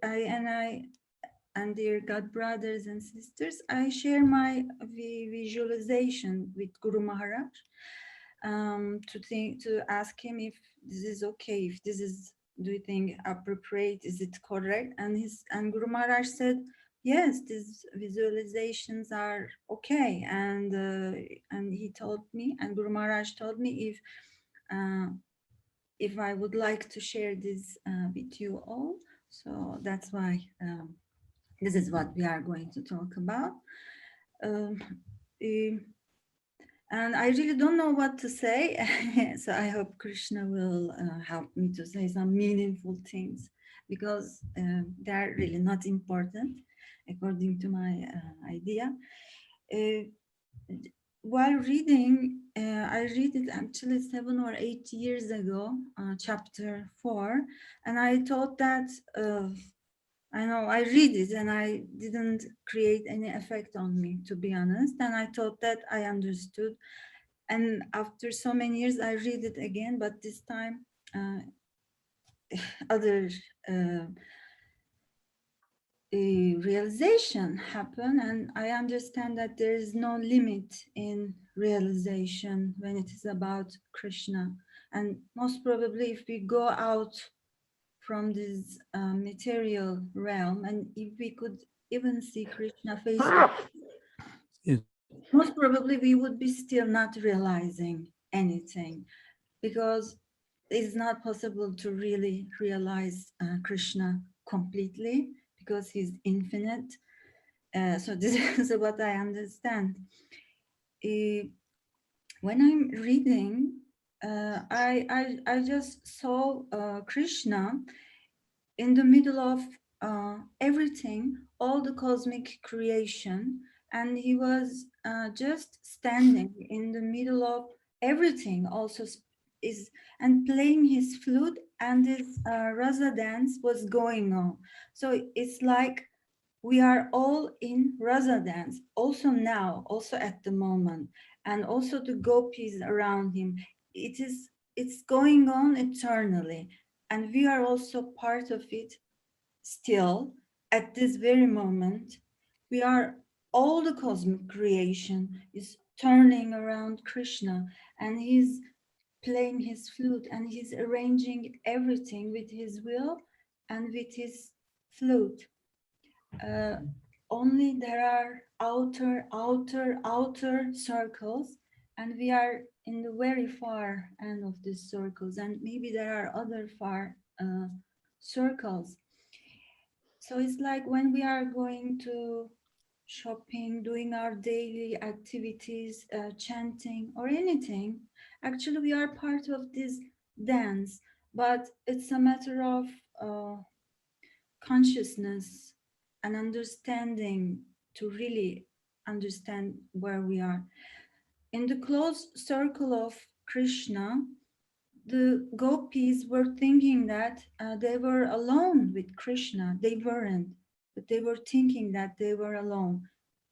and dear God brothers and sisters, I share my visualization with Guru Maharaj to ask him if this is okay, if this is, do you think appropriate, is it correct? And Guru Maharaj said, yes, these visualizations are okay. And he told me, and Guru Maharaj told me if I would like to share this with you all. So that's why this is what we are going to talk about. Um, eh, and I really don't know what to say. So I hope Krishna will help me to say some meaningful things, because they're really not important according to my idea. Uh, while reading, I read it actually 7 or 8 years ago, chapter 4, and I thought that I know I read it and I didn't create any effect on me, to be honest. And I thought that I understood. And after so many years, I read it again, but this time other realization happened, and I understand that there is no limit in realization when it is about Krishna. And most probably, if we go out from this material realm, and if we could even see Krishna face to face, most probably we would be still not realizing anything, because it's not possible to really realize Krishna completely, because he's infinite. So this is what I understand. When I'm reading, I just saw Krishna in the middle of everything, all the cosmic creation, and he was just standing in the middle of everything. Also is and playing his flute, and his rasa dance was going on. So it's like we are all in rasa dance, also now, also at the moment, and also the gopis around him. It's going on eternally, and we are also part of it still at this very moment. We are, all the cosmic creation is turning around Krishna, and he's playing his flute, and he's arranging everything with his will and with his flute. uh, Only there are outer circles, and we are in the very far end of these circles, and maybe there are other far circles. So it's like when we are going to shopping, doing our daily activities, chanting or anything, actually we are part of this dance, but it's a matter of consciousness and understanding to really understand where we are. In the close circle of Krishna, the gopis were thinking that they were alone with Krishna. They weren't, but they were thinking that they were alone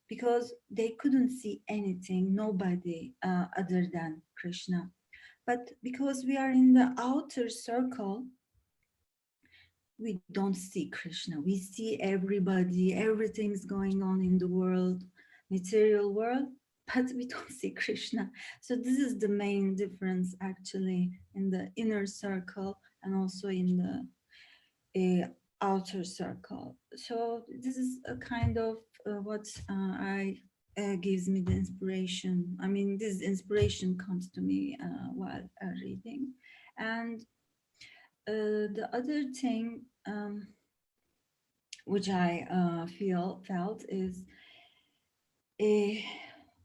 because they couldn't see anything, nobody other than Krishna. But because we are in the outer circle, we don't see Krishna. We see everybody, everything's going on in the world, material world, but we don't see Krishna. So this is the main difference actually in the inner circle and also in the outer circle. So this is a kind of what I gives me the inspiration. I mean, this inspiration comes to me while reading. And the other thing which I felt is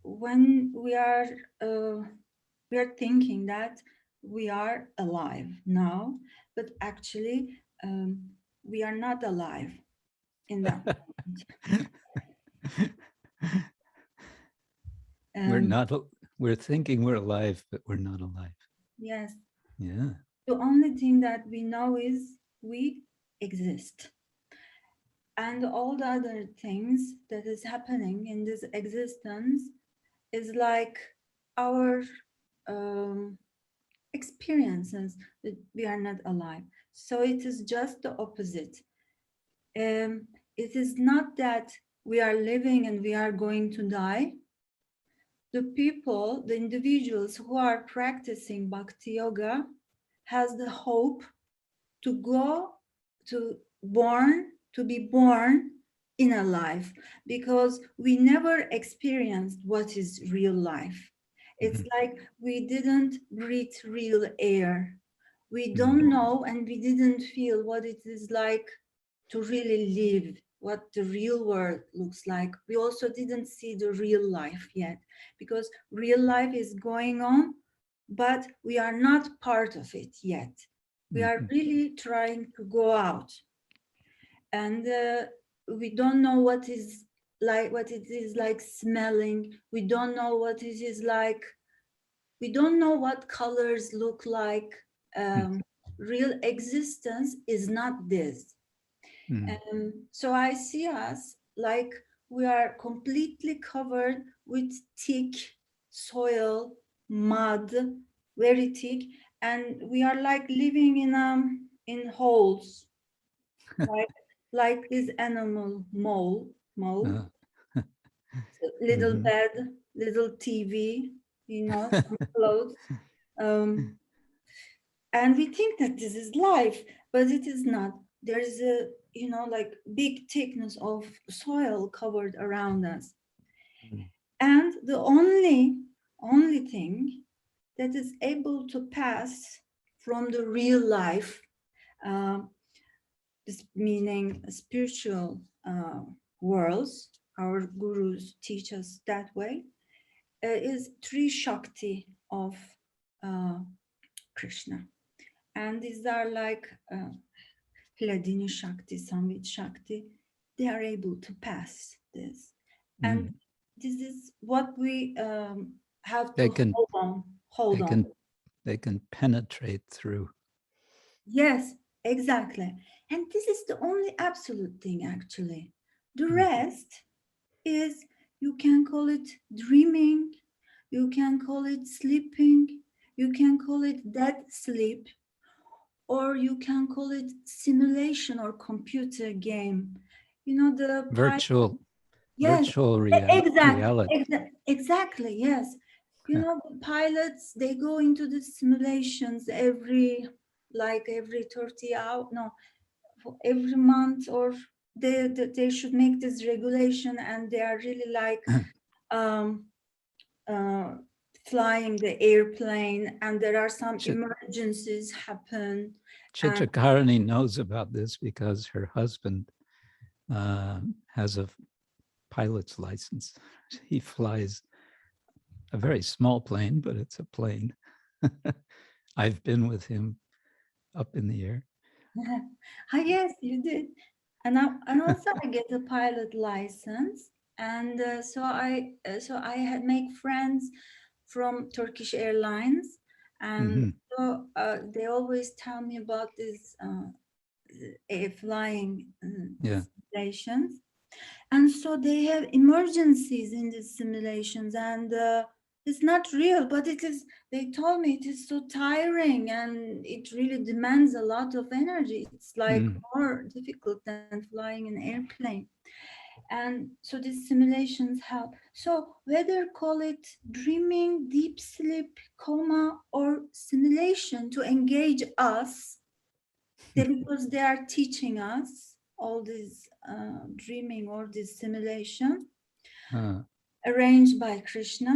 when we are thinking that we are alive now, but actually we are not alive in that moment. We're thinking we're alive, but we're not alive. Yes. Yeah. The only thing that we know is we exist. And all the other things that is happening in this existence is like our experiences that we are not alive. So it is just the opposite. It is not that we are living and we are going to die. The people, the individuals who are practicing bhakti yoga has the hope to go to be born in a life, because we never experienced what is real life. It's like we didn't breathe real air. We don't know and we didn't feel what it is like to really live, what the real world looks like. We also didn't see the real life yet, because real life is going on, but we are not part of it yet. We are really trying to go out, and we don't know what it is like smelling. We don't know what it is like. We don't know what colors look like. Real existence is not this. So I see us like we are completely covered with thick soil, mud, very thick, and we are like living in holes, like this animal mole, little bed, little TV, some clothes. And we think that this is life, but it is not. There is a, like big thickness of soil covered around us. And the only thing that is able to pass from the real life, this meaning spiritual worlds, our gurus teach us that way, is three Shakti of Krishna. And these are like Hladini Shakti, Samvit Shakti. They are able to pass this. And this is what we have to hold on. They can penetrate through. Yes, exactly. And this is the only absolute thing, actually. The rest is, you can call it dreaming, you can call it sleeping, you can call it dead sleep, or you can call it simulation or computer game. The virtual reality. Exactly, yes. The pilots, they go into the simulations every 30 hours, no, every month, or they should make this regulation, and they are really like flying the airplane, and there are some emergencies happen. Chitrakarani knows about this because her husband has a pilot's license. He flies a very small plane, but it's a plane. I've been with him up in the air. Yes, you did. And also I get a pilot license. And so I had make friends from Turkish Airlines. And so they always tell me about these flying simulations. And so they have emergencies in these simulations, and It's not real, but it is, they told me it is so tiring and it really demands a lot of energy. It's like more difficult than flying an airplane. And so these simulations help. So whether call it dreaming, deep sleep, coma, or simulation to engage us, because they are teaching us all this dreaming or this simulation arranged by Krishna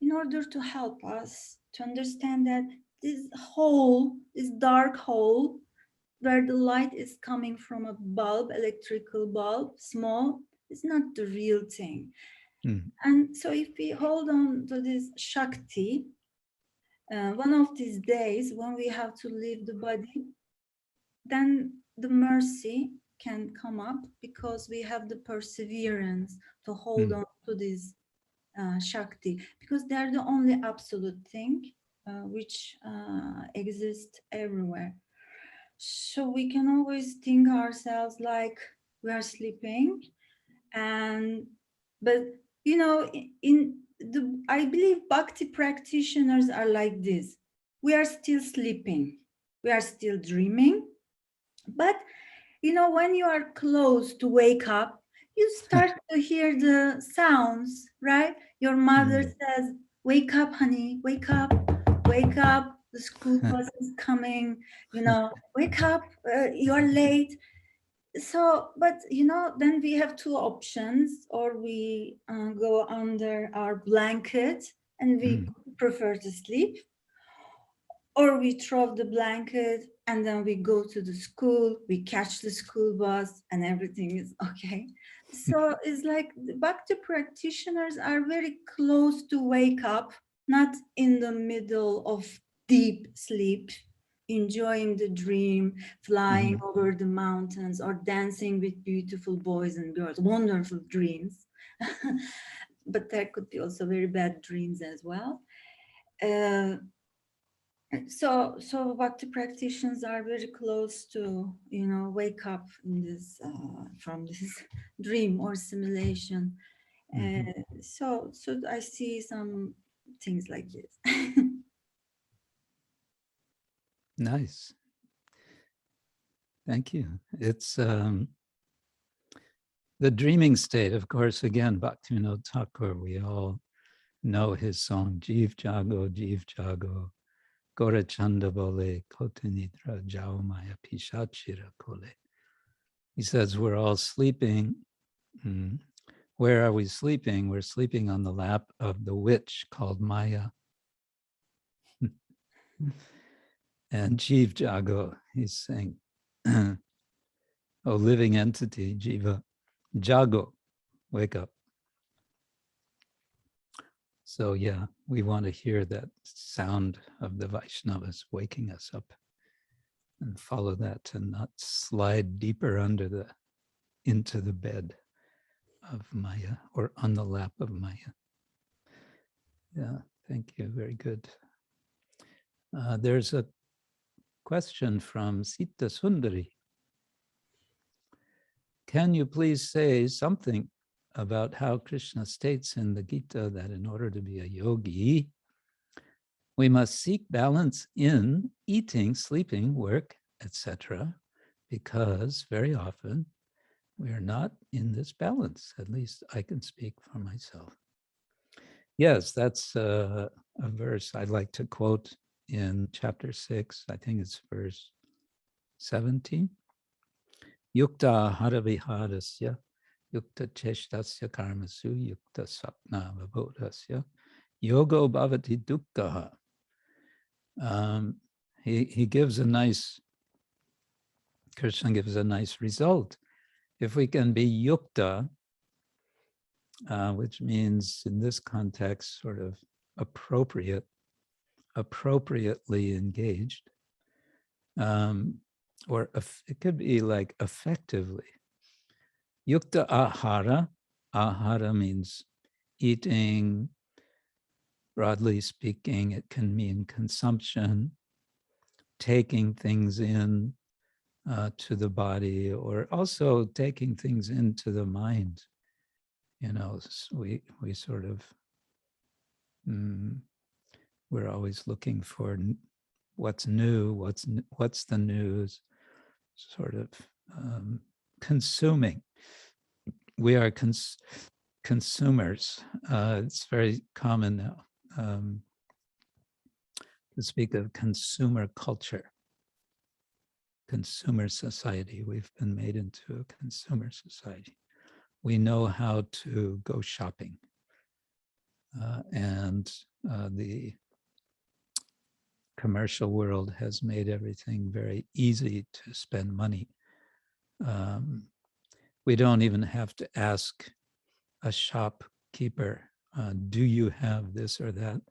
in order to help us to understand that this hole, this dark hole, where the light is coming from a bulb, electrical bulb, small, is not the real thing. And so if we hold on to this Shakti, one of these days when we have to leave the body, then the mercy can come up because we have the perseverance to hold on to this Shakti, because they are the only absolute thing which exists everywhere. So we can always think ourselves like we are sleeping, and but you know, in the, I believe Bhakti practitioners are like this. We are still sleeping, we are still dreaming, but you know, when you are close to wake up, you start to hear the sounds, right? Your mother says, "Wake up, honey, wake up, wake up. The school bus is coming. You know, wake up. You are late." So, but you know, then we have two options: or we go under our blanket and we prefer to sleep, or we throw the blanket and then we go to the school, we catch the school bus and everything is okay. So it's like the Bhakti practitioners are very close to wake up, not in the middle of deep sleep, enjoying the dream, flying over the mountains or dancing with beautiful boys and girls, wonderful dreams. But there could be also very bad dreams as well. Uh, so Bhakti practitioners are very close to, you know, wake up in this from this dream or simulation. So I see some things like this. Nice. Thank you. It's the dreaming state, of course, again, Bhaktivinoda Thakura, we all know his song, Jeev Jago, Gora Chanda Bole, Kotanidra Jaumaya Pishachira Kole. He says we're all sleeping. Where are we sleeping? We're sleeping on the lap of the witch called Maya. And Jeev Jago, he's saying, oh, living entity, Jiva, Jago, wake up. So yeah, we want to hear that sound of the Vaishnavas waking us up and follow that and not slide deeper into the bed of Maya or on the lap of Maya. Yeah, thank you, very good. There's a question from Sita Sundari. Can you please say something about how Krishna states in the Gita that in order to be a yogi, we must seek balance in eating, sleeping, work, etc., because very often we are not in this balance. At least I can speak for myself. Yes, that's a verse I'd like to quote in chapter 6. I think it's verse 17. Yukta haraviharasya, yukta cheshtasya karmasu, yukta sapna-vibodhasya, yogo bhavati dukkha. He gives a nice, Krishna gives a nice result. If we can be yukta, which means in this context sort of appropriately engaged, or it could be like effectively. Yukta ahara, ahara means eating, broadly speaking, it can mean consumption, taking things in to the body, or also taking things into the mind. You know, we sort of We're always looking for what's new, what's the news, sort of consuming. We are consumers. It's very common now to speak of consumer culture, consumer society. We've been made into a consumer society. We know how to go shopping. And the commercial world has made everything very easy to spend money. We don't even have to ask a shopkeeper, do you have this or that?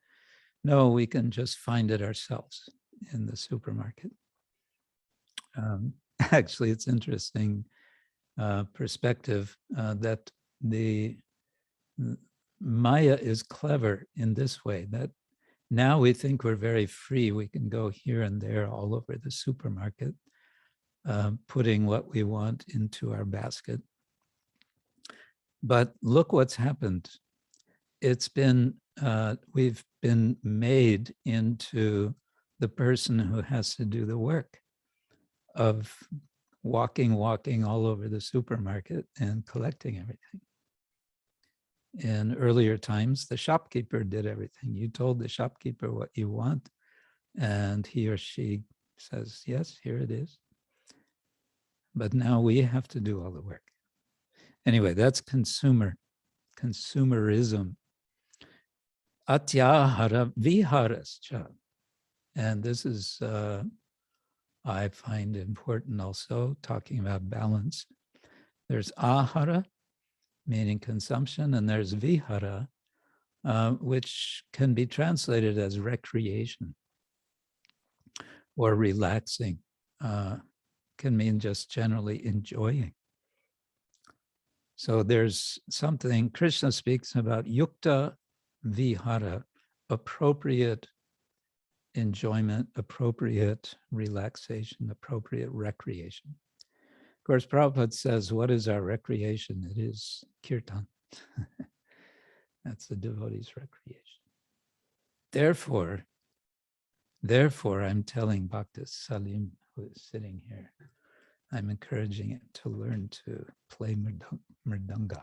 No, we can just find it ourselves in the supermarket. Actually, it's interesting perspective that the Maya is clever in this way, that now we think we're very free. We can go here and there all over the supermarket, putting what we want into our basket. But look what's happened. It's been, we've been made into the person who has to do the work of walking all over the supermarket and collecting everything. In earlier times, the shopkeeper did everything. You told the shopkeeper what you want, and he or she says, yes, here it is. But now we have to do all the work. Anyway, that's consumerism. Atyahara viharascha. And this is, I find important also, talking about balance. There's ahara, meaning consumption, and there's vihara, which can be translated as recreation or relaxing, can mean just generally enjoying. So there's something, Krishna speaks about yukta vihara, appropriate enjoyment, appropriate relaxation, appropriate recreation. Of course, Prabhupada says, what is our recreation? It is kirtan. That's the devotee's recreation. Therefore, I'm telling Bhakta Salim, who is sitting here, I'm encouraging him to learn to play mridanga.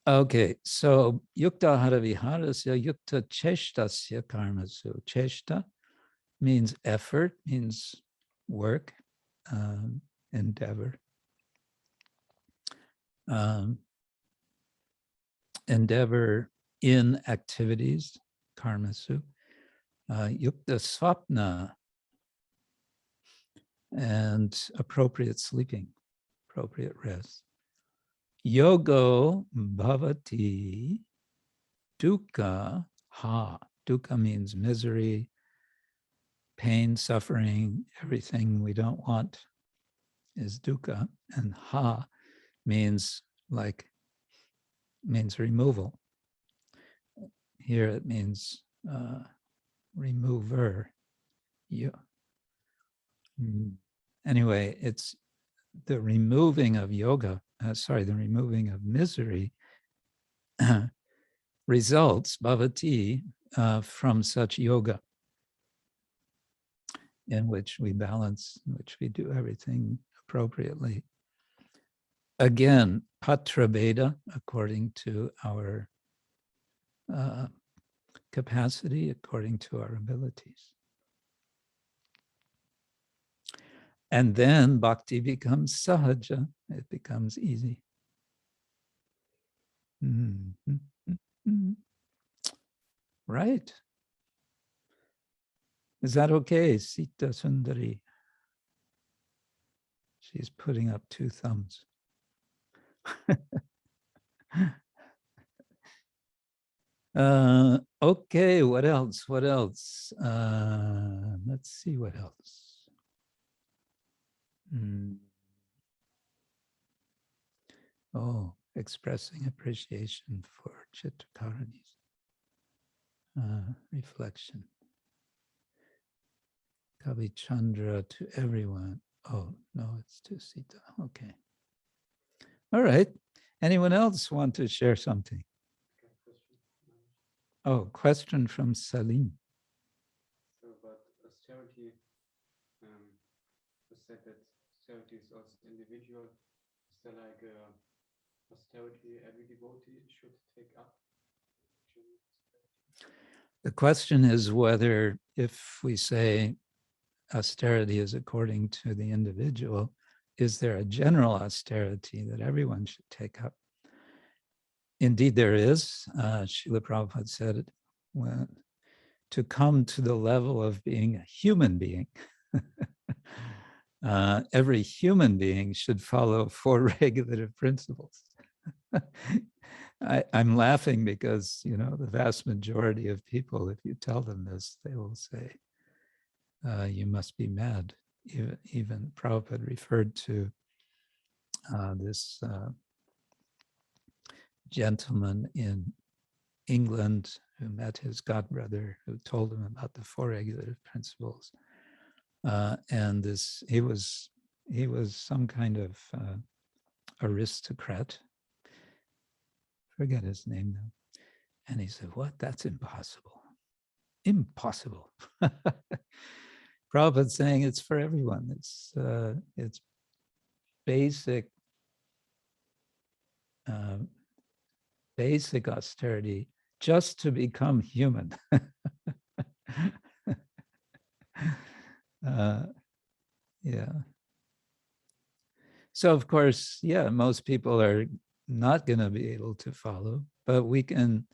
Okay, so yukta hara viharasya yukta cheshtasya karmasu. Cheshta means effort, means work, endeavor. Endeavor in activities, karmasu. Yukta swapna, and appropriate sleeping, appropriate rest. Yogo bhavati dukkha ha. Dukkha means misery, pain, suffering, everything we don't want is dukkha. And ha means removal. Here it means remover. Anyway, it's the removing of yoga, the removing of misery results, bhavati, from such yoga in which we balance, in which we do everything appropriately. Again, patra veda, according to our capacity, according to our abilities. And then bhakti becomes sahaja, it becomes easy. Right. Is that okay, Sita Sundari? She's putting up 2 thumbs. Okay, what else? What else? Let's see what else. Oh, expressing appreciation for Chittakarani's reflection. Kavi Chandra to everyone. Oh, no, it's to Sita. Okay. All right. Anyone else want to share something? Oh, question from Salim. So, but austerity, you said that austerity is also individual. Is there like austerity every devotee should take up? The question is whether, if we say austerity is according to the individual, is there a general austerity that everyone should take up? Indeed, there is. Srila Prabhupada said, well, to come to the level of being a human being, every human being should follow 4 regulative principles. I'm laughing because, you know, the vast majority of people, if you tell them this, they will say, you must be mad. Even Prabhupada referred to this gentleman in England who met his godbrother, who told him about the 4 regulative principles. And he was some kind of aristocrat. Forget his name now. And he said, "What? That's impossible. Impossible." Prabhupada's saying it's for everyone. It's basic basic austerity just to become human. Yeah. So of course, yeah, most people are not going to be able to follow, but we can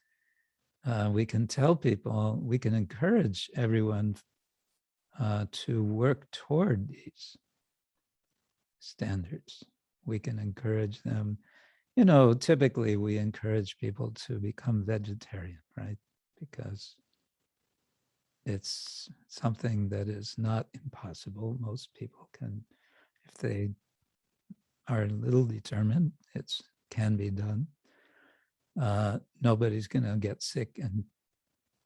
tell people, we can encourage everyone to work toward these standards. We can encourage them. You know, typically we encourage people to become vegetarian, right? Because it's something that is not impossible. Most people can, if they are a little determined, it can be done. Nobody's going to get sick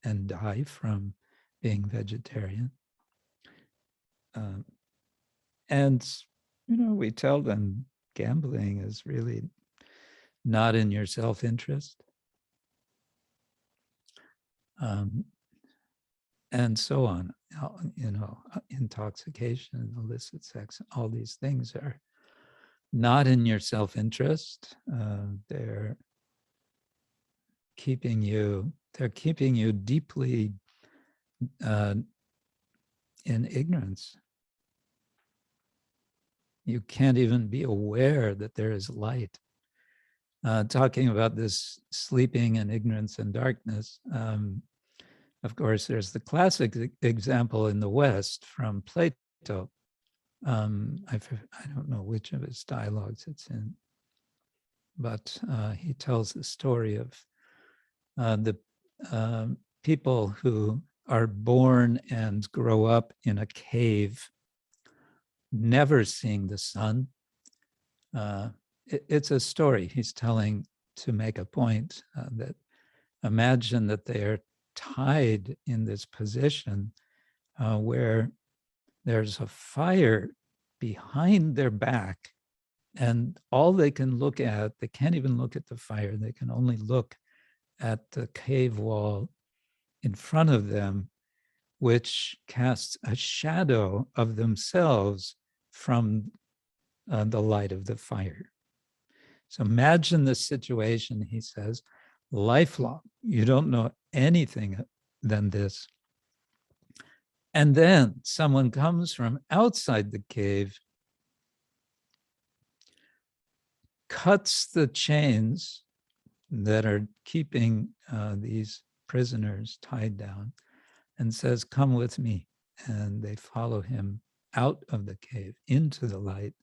and die from being vegetarian. And, you know, we tell them gambling is really not in your self-interest. And so on, you know, intoxication, illicit sex, all these things are not in your self-interest. They're keeping you deeply in ignorance. You can't even be aware that there is light. Talking about this sleeping in ignorance and darkness, of course, there's the classic example in the West from Plato. I don't know which of his dialogues it's in, but he tells the story of the people who are born and grow up in a cave, never seeing the sun. It's a story he's telling to make a point that imagine that they are tied in this position where there's a fire behind their back, and all they can look at, they can't even look at the fire, they can only look at the cave wall in front of them, which casts a shadow of themselves from the light of the fire. So imagine the situation, he says, lifelong. You don't know anything than this. And then someone comes from outside the cave, cuts the chains that are keeping these prisoners tied down, and says, "Come with me." And they follow him out of the cave into the light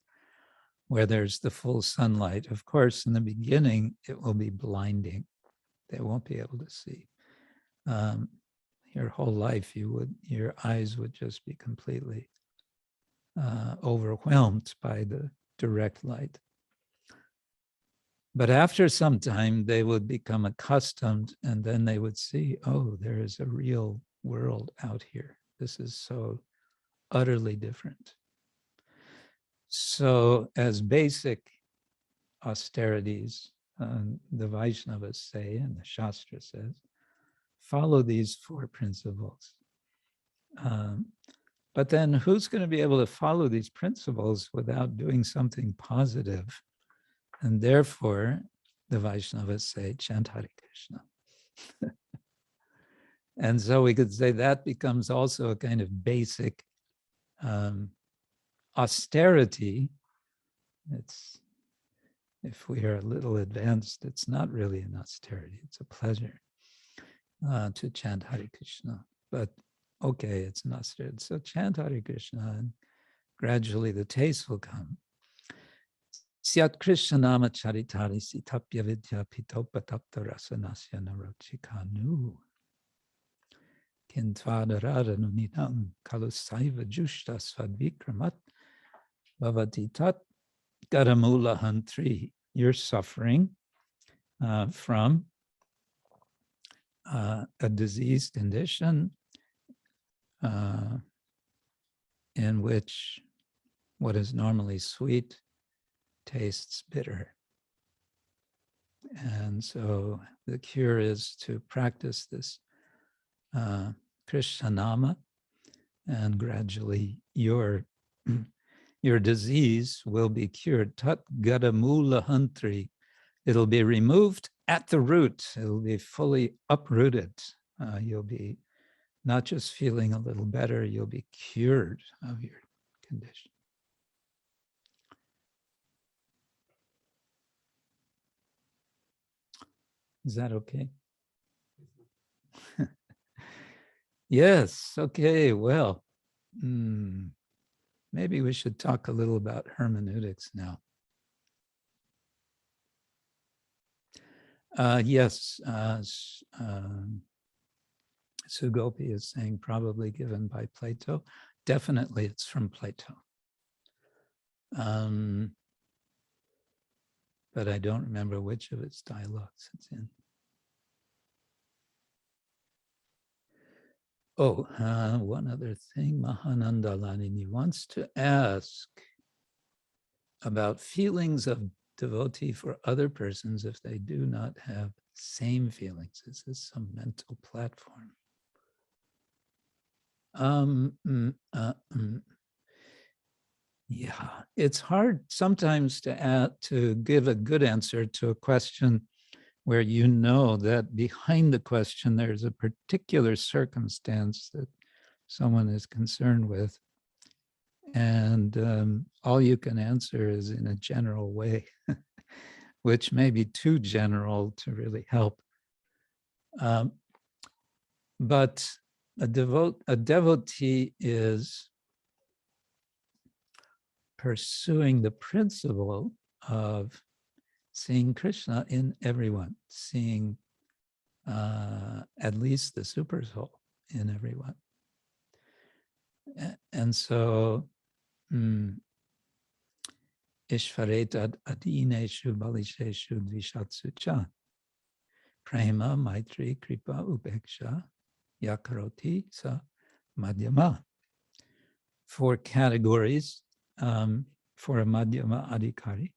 where there's the full sunlight. Of course, in the beginning, it will be blinding. They won't be able to see. Your whole life, your eyes would just be completely overwhelmed by the direct light. But after some time, they would become accustomed, and then they would see, oh, there is a real world out here. This is so utterly different. So as basic austerities, the Vaishnavas say, and the Shastra says, follow these four principles. But then who's going to be able to follow these principles without doing something positive? And therefore, the Vaishnavas say, chant Hare Krishna. And so we could say that becomes also a kind of basic austerity. It's, if we are a little advanced, it's not really an austerity, it's a pleasure to chant Hare Krishna. But okay, it's an austerity. So chant Hare Krishna and gradually the taste will come. Syat Krishna nama charitari sitapya vidya pitopatapta rasanasya narochikanu. Kintvadharara nunidam kalusaiva jushta svadvikramat bhavati tat garamula hantri. You're suffering from a disease condition in which what is normally sweet tastes bitter. And so the cure is to practice this Krishna nama, and gradually your disease will be cured. Tat gadamula hantri. It'll be removed at the root. It'll be fully uprooted. You'll be not just feeling a little better, you'll be cured of your condition. Is that okay? Yes, okay, well, maybe we should talk a little about hermeneutics now. Yes, Sugopi is saying probably given by Plato. Definitely it's from Plato. But I don't remember which of its dialogues it's in. Oh, one other thing, Mahananda Lanini wants to ask about feelings of devotee for other persons if they do not have same feelings. Is this some mental platform? Yeah, it's hard sometimes to give a good answer to a question where you know that behind the question there's a particular circumstance that someone is concerned with. And all you can answer is in a general way, which may be too general to really help. But a devotee is pursuing the principle of seeing Krishna in everyone, seeing at least the super soul in everyone. And so, Ishvaretad adineshu balisheshu dvishatsu cha prema maitri kripa upeksha yakaroti sa madhyama. 4 categories for a madhyama adhikari.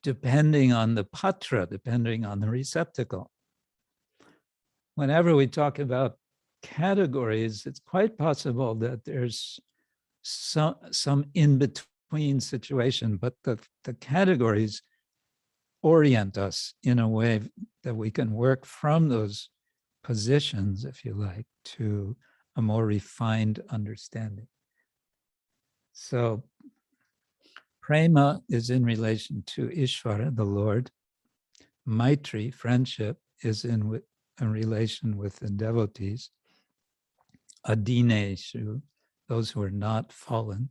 Depending on the patra, depending on the receptacle. Whenever we talk about categories, it's quite possible that there's some in-between situation, but the categories orient us in a way that we can work from those positions, if you like, to a more refined understanding. So prema is in relation to Ishvara, the Lord. Maitri, friendship, is in relation with the devotees. Adineshu, those who are not fallen.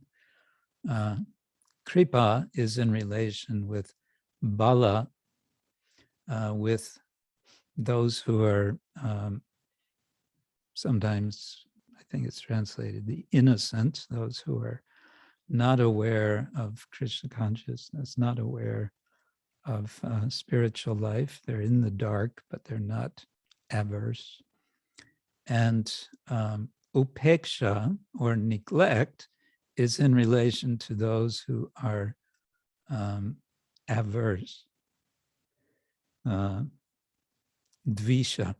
Kripa is in relation with bala, with those who are sometimes, I think it's translated, the innocent, those who are not aware of Krishna consciousness, not aware of spiritual life. They're in the dark, but they're not averse. And upeksha, or neglect, is in relation to those who are averse. dvisha.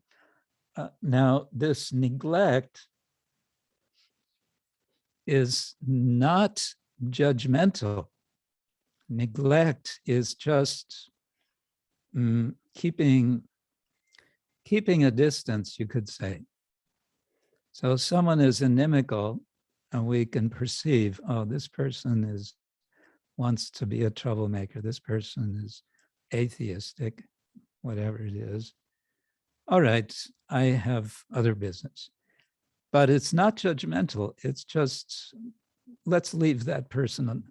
Now, this neglect is not judgmental. Neglect is just keeping a distance, you could say. So someone is inimical, and we can perceive, oh, this person wants to be a troublemaker. This person is atheistic, whatever it is. All right, I have other business. But it's not judgmental. It's just, let's leave that person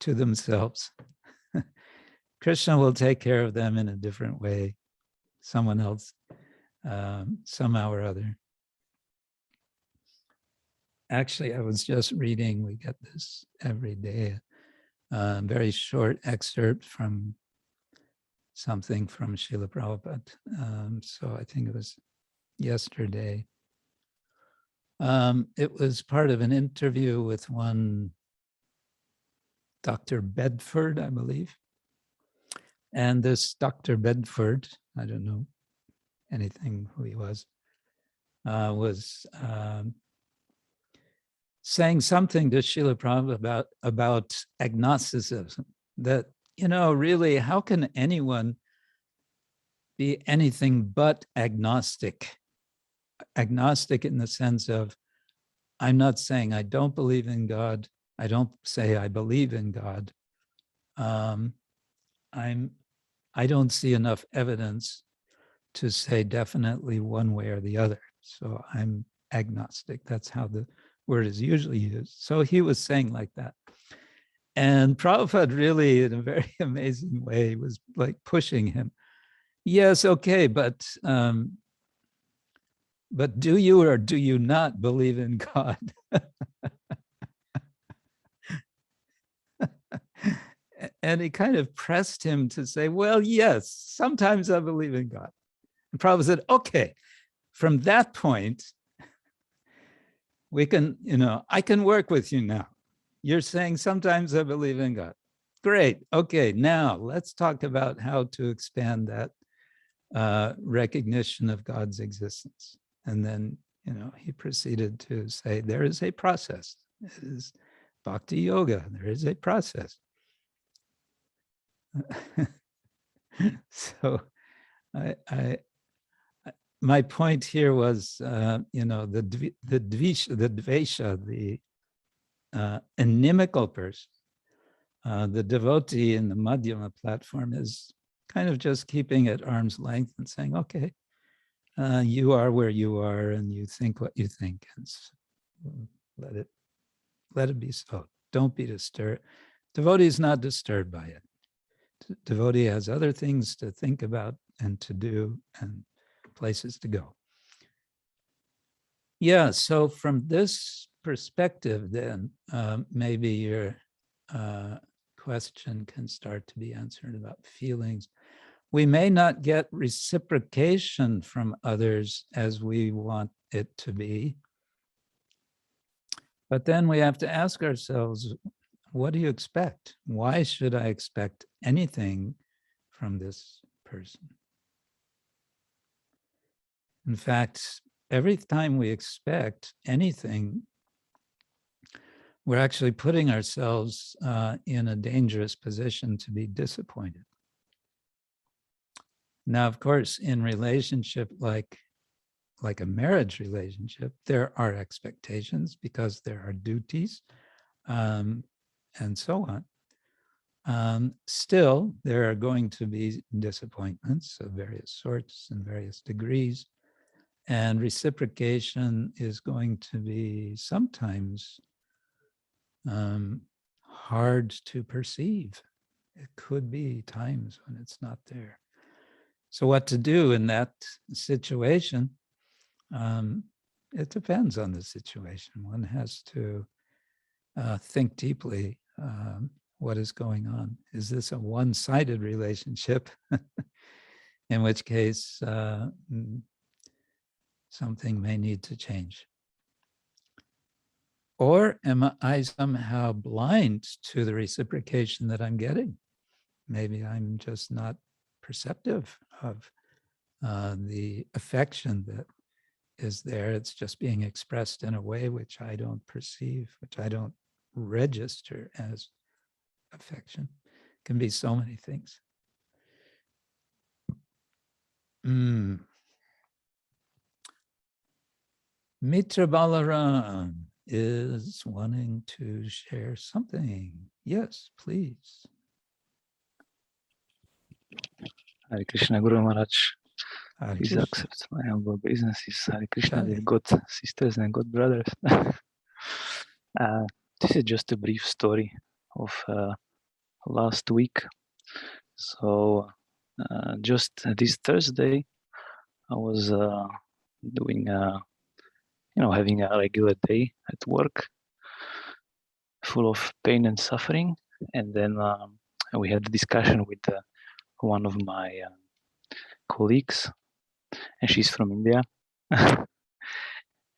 to themselves. Krishna will take care of them in a different way, someone else, somehow or other. Actually, I was just reading, we get this every day, a very short excerpt from something from Srila Prabhupada. So I think it was yesterday. It was part of an interview with one Dr. Bedford, I believe. And this Dr. Bedford, I don't know anything who he was saying something to Srila Prabhupada about agnosticism, that, really, how can anyone be anything but agnostic? Agnostic in the sense of, I'm not saying I don't believe in God. I don't say I believe in God. I don't see enough evidence to say definitely one way or the other. So I'm agnostic. That's how the word is usually used. So he was saying like that. And Prabhupada really, in a very amazing way, was like pushing him. Yes, okay, but do you or do you not believe in God? And he kind of pressed him to say, well, yes, sometimes I believe in God. And Prabhupada said, okay, from that point, we can, I can work with you now. You're saying sometimes I believe in God. Great. Okay, now let's talk about how to expand that recognition of God's existence. And then, he proceeded to say, there is a process. It is bhakti yoga. There is a process. So my point here was, the dvesha, the inimical person, the devotee in the Madhyama platform is kind of just keeping at arm's length and saying, okay, you are where you are and you think what you think, and let it be so. Don't be disturbed. Devotee is not disturbed by it. Devotee has other things to think about and to do and places to go. Yeah, so from this perspective, then maybe your question can start to be answered about feelings. We may not get reciprocation from others as we want it to be, but then we have to ask ourselves, what do you expect? Why should I expect anything from this person? In fact, every time we expect anything, we're actually putting ourselves in a dangerous position to be disappointed. Now, of course, in relationship like a marriage relationship, there are expectations because there are duties and so on. Still, there are going to be disappointments of various sorts and various degrees. And reciprocation is going to be sometimes hard to perceive. It could be times when it's not there. So what to do in that situation? It depends on the situation. One has to think deeply, what is going on? Is this a one-sided relationship? In which case, something may need to change. Or am I somehow blind to the reciprocation that I'm getting? Maybe I'm just not perceptive of the affection that is there. It's just being expressed in a way which I don't perceive, which I don't register as affection. It can be so many things. Mitra Balaram is wanting to share something. Yes, please. Hare Krishna, Guru Maharaj. Hare Please Krishna. accept my humble obeisances. Hare Krishna, Jai. dear God sisters and God brothers. This is just a brief story of last week. So just this Thursday, I was doing, having a regular day at work, full of pain and suffering. And then we had a discussion with one of my colleagues, and she's from India.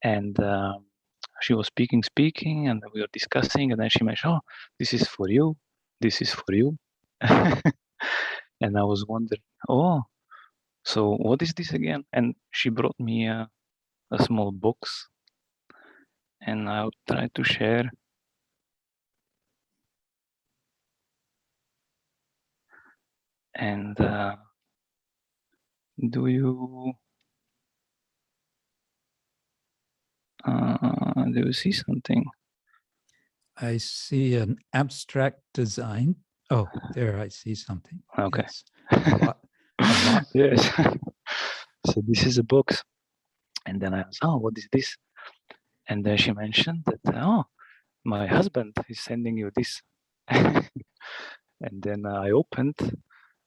And she was speaking, and we were discussing, and then she mentioned, "Oh, this is for you, this is for you." And I was wondering, "Oh, so what is this again?" And she brought me a small box, and I'll try to share. And do you see something? I see an abstract design. Oh, there I see something. Okay. Yes. A box. Yes. So this is a box. And then I asked, "Oh, what is this?" And then she mentioned that, "Oh, my husband is sending you this." And then I opened,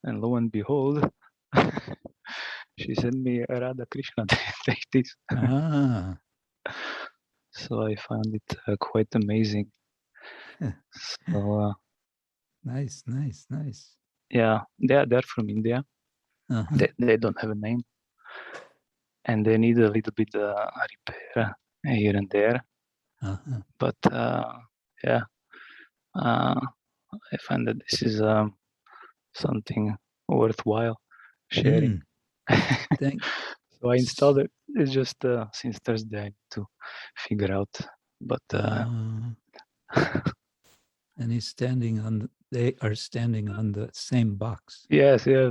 and lo and behold, she sent me a radha-krsne. Take this. Ah. So I found it quite amazing. So Nice. yeah, they're from India. Uh-huh. They don't have a name, and they need a little bit repair here and there. Uh-huh. But yeah, I find that this is something worthwhile sharing. So I installed it. It's just since Thursday I need to figure out. But and he's standing on. They are standing on the same box. yes, yeah.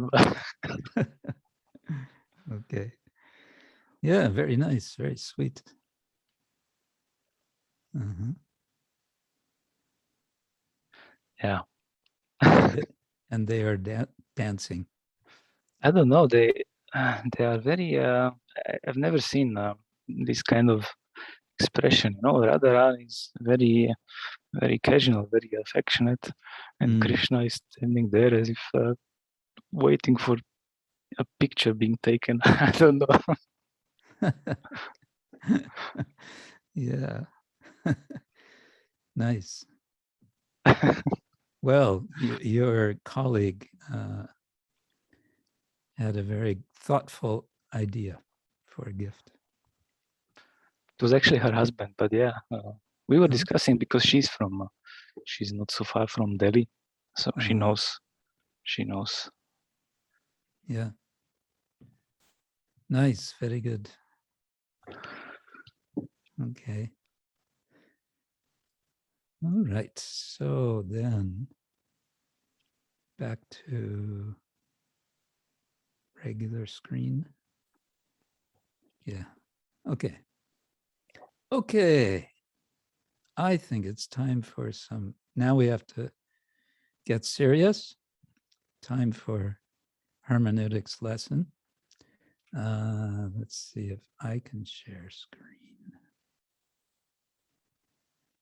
Okay. Yeah, very nice, very sweet. Uh-huh. Yeah. And they are dancing. I don't know. They are very. I've never seen this kind of expression. Radha is very, very casual, very affectionate, and Krishna is standing there as if waiting for a picture being taken. I don't know. Yeah. Nice. Well, your colleague had a very thoughtful idea for a gift. It was actually her husband, but yeah, we were discussing because she's not so far from Delhi, so she knows. Yeah. Nice, very good. Okay. All right, so then back to regular screen. Yeah, okay. Okay, I think it's time for some, now we have to get serious. Time for hermeneutics lesson. Let's see if I can share screen.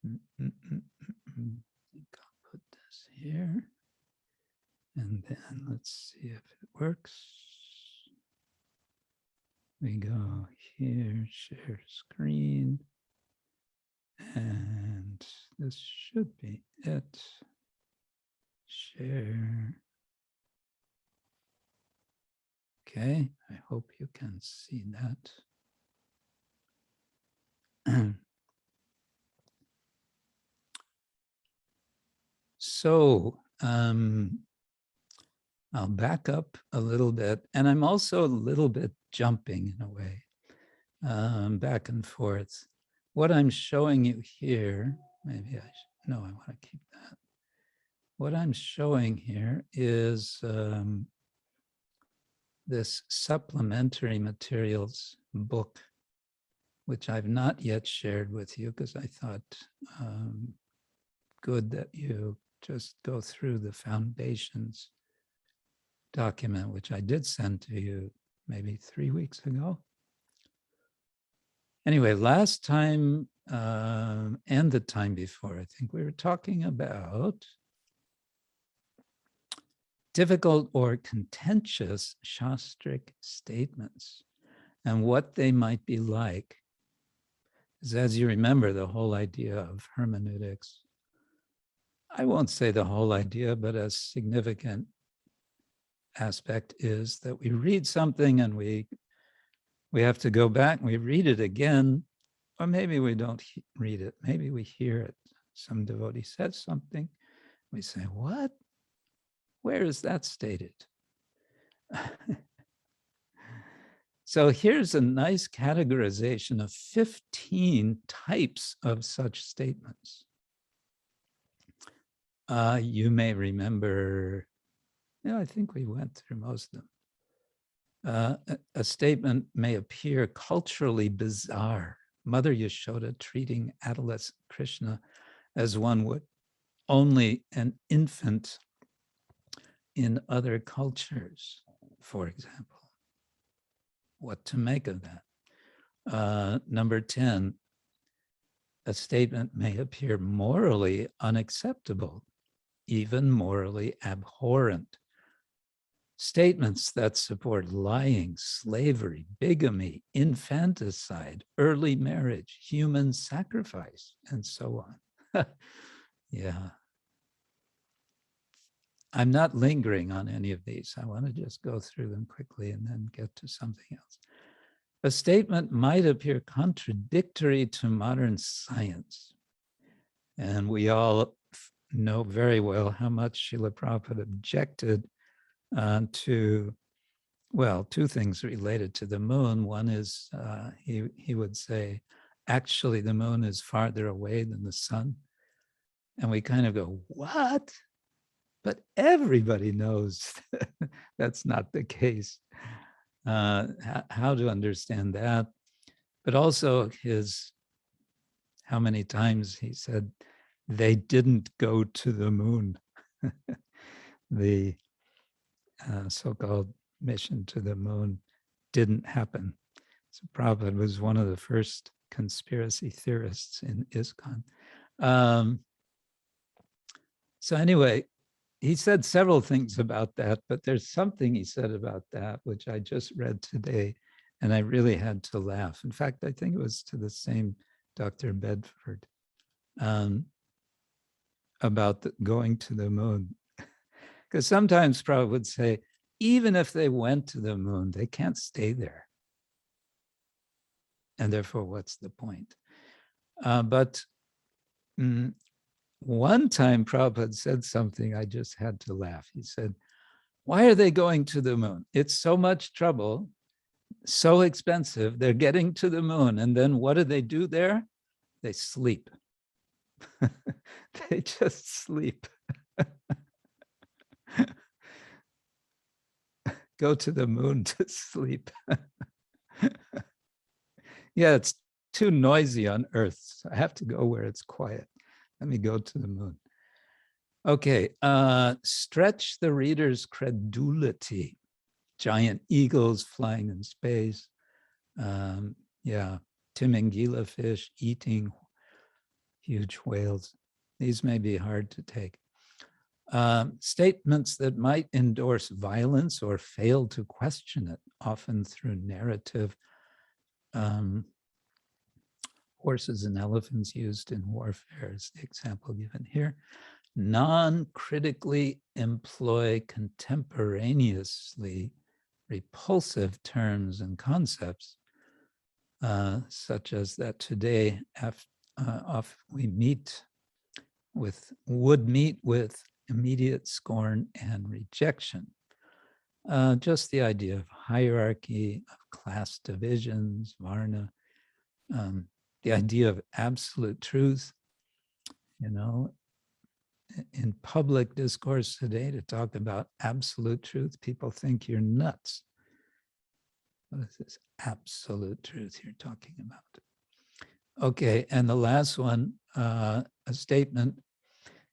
I think I'll put this here. And then let's see if it works. We go here, share screen. And this should be it. Share. Okay, I hope you can see that. So, I'll back up a little bit, and I'm also a little bit jumping in a way, back and forth. What I'm showing you here, maybe I should, no, I want to keep that. What I'm showing here is this supplementary materials book, which I've not yet shared with you because I thought good that you just go through the foundations document, which I did send to you maybe 3 weeks ago. Anyway, last time and the time before, I think we were talking about difficult or contentious shastric statements and what they might be like. Because as you remember, the whole idea of hermeneutics, I won't say the whole idea, but a significant aspect is that we read something and we have to go back and we read it again, or maybe we don't read it. Maybe we hear it. Some devotee says something. We say, what? Where is that stated? So here's a nice categorization of 15 types of such statements. You may remember, I think we went through most of them. A statement may appear culturally bizarre. Mother Yashoda treating adolescent Krishna as one would only an infant in other cultures, for example. What to make of that? Number 10, a statement may appear morally unacceptable, even morally abhorrent. Statements that support lying, slavery, bigamy, infanticide, early marriage, human sacrifice, and so on. Yeah. I'm not lingering on any of these. I want to just go through them quickly and then get to something else. A statement might appear contradictory to modern science. And we all know very well how much Srila Prabhupada objected to, well, two things related to the moon. One is he would say, actually, the moon is farther away than the sun. And we kind of go, what? But everybody knows that's not the case. How to understand that, but also how many times he said they didn't go to the moon. The so-called mission to the moon didn't happen. So Prabhupada was one of the first conspiracy theorists in ISKCON. So anyway, he said several things about that, but there's something he said about that, which I just read today, and I really had to laugh. In fact, I think it was to the same Dr. Bedford about going to the moon. Because sometimes Prabhupada would say, even if they went to the moon, they can't stay there. And therefore, what's the point? But one time Prabhupada said something, I just had to laugh. He said, why are they going to the moon? It's so much trouble, so expensive. They're getting to the moon. And then what do there? They sleep. They just sleep. Go to the moon to sleep. Yeah, it's too noisy on Earth. So I have to go where it's quiet. Let me go to the moon. Okay, stretch the reader's credulity. Giant eagles flying in space. Yeah, Timingila fish eating huge whales. These may be hard to take. Statements that might endorse violence or fail to question it, often through narrative. Horses and elephants used in warfare is the example given here. Non-critically employ contemporaneously repulsive terms and concepts, such as that today we would meet with immediate scorn and rejection. just the idea of hierarchy, of class divisions, varna, the idea of absolute truth. You know, in public discourse today, to talk about absolute truth, people think you're nuts. What is this absolute truth you're talking about? Okay, and the last one, a statement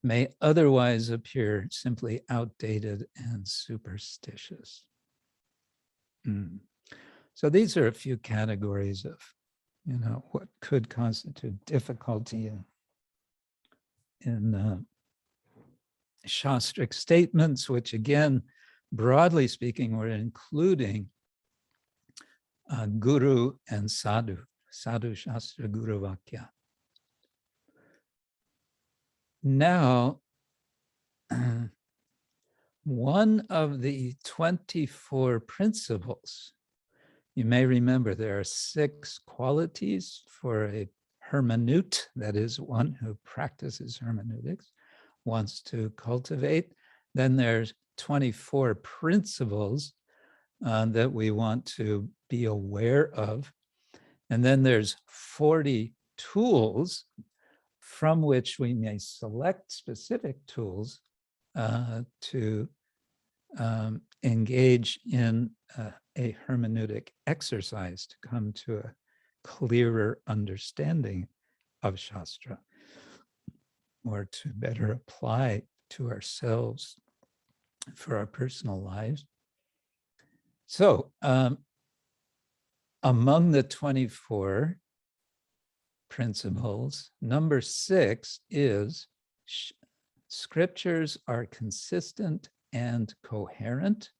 may otherwise appear simply outdated and superstitious. So these are a few categories of, you know, what could constitute difficulty in Shastric statements, which again, broadly speaking, we're including Guru and Sadhu, Sadhu Shastra Guru Vakya. Now, one of the 24 principles, you may remember there are 6 qualities for a hermeneut, that is one who practices hermeneutics, wants to cultivate. Then there's 24 principles that we want to be aware of. And then there's 40 tools from which we may select specific tools to engage in a hermeneutic exercise to come to a clearer understanding of Shastra, or to better apply to ourselves for our personal lives. So among the 24 principles, number 6 is scriptures are consistent and coherent,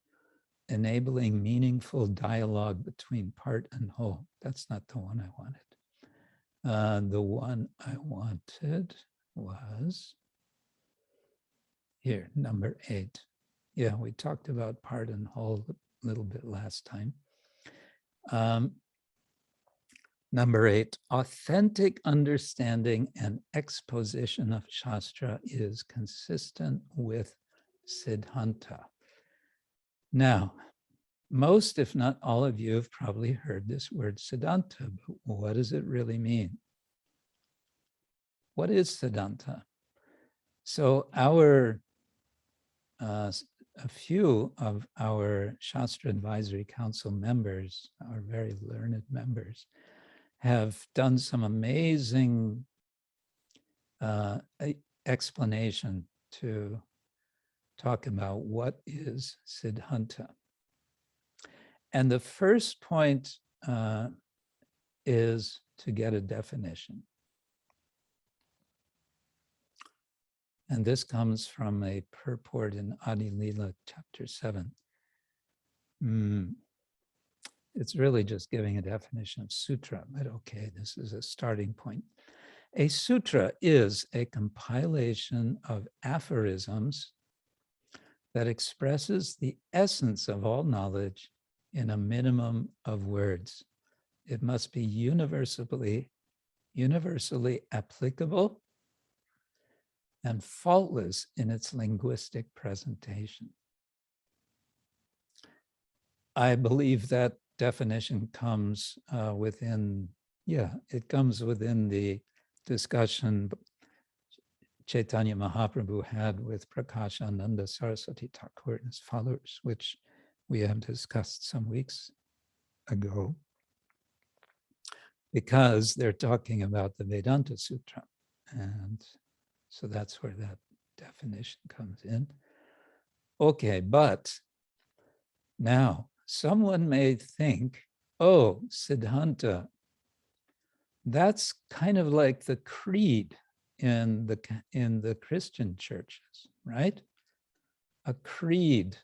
enabling meaningful dialogue between part and whole. That's not the one I wanted. The one I wanted was here, number 8. Yeah, we talked about part and whole a little bit last time. Number 8, authentic understanding and exposition of Shastra is consistent with Siddhanta. Now, most, if not all of you, have probably heard this word Siddhanta, but what does it really mean? What is Siddhanta? So a few of our Shastra Advisory Council members, our very learned members, have done some amazing explanation to talk about what is Siddhanta. And the first point is to get a definition. And this comes from a purport in Adi Lila, chapter 7. It's really just giving a definition of sutra, but okay, this is a starting point. A sutra is a compilation of aphorisms that expresses the essence of all knowledge in a minimum of words. It must be universally applicable and faultless in its linguistic presentation. I believe that definition comes within the discussion Chaitanya Mahaprabhu had with Prakashananda Saraswati Thakur and his followers, which we have discussed some weeks ago, because they're talking about the Vedanta Sutra. And so that's where that definition comes in. Okay, but now someone may think, oh, Siddhanta, that's kind of like the creed in the Christian churches, right? A creed,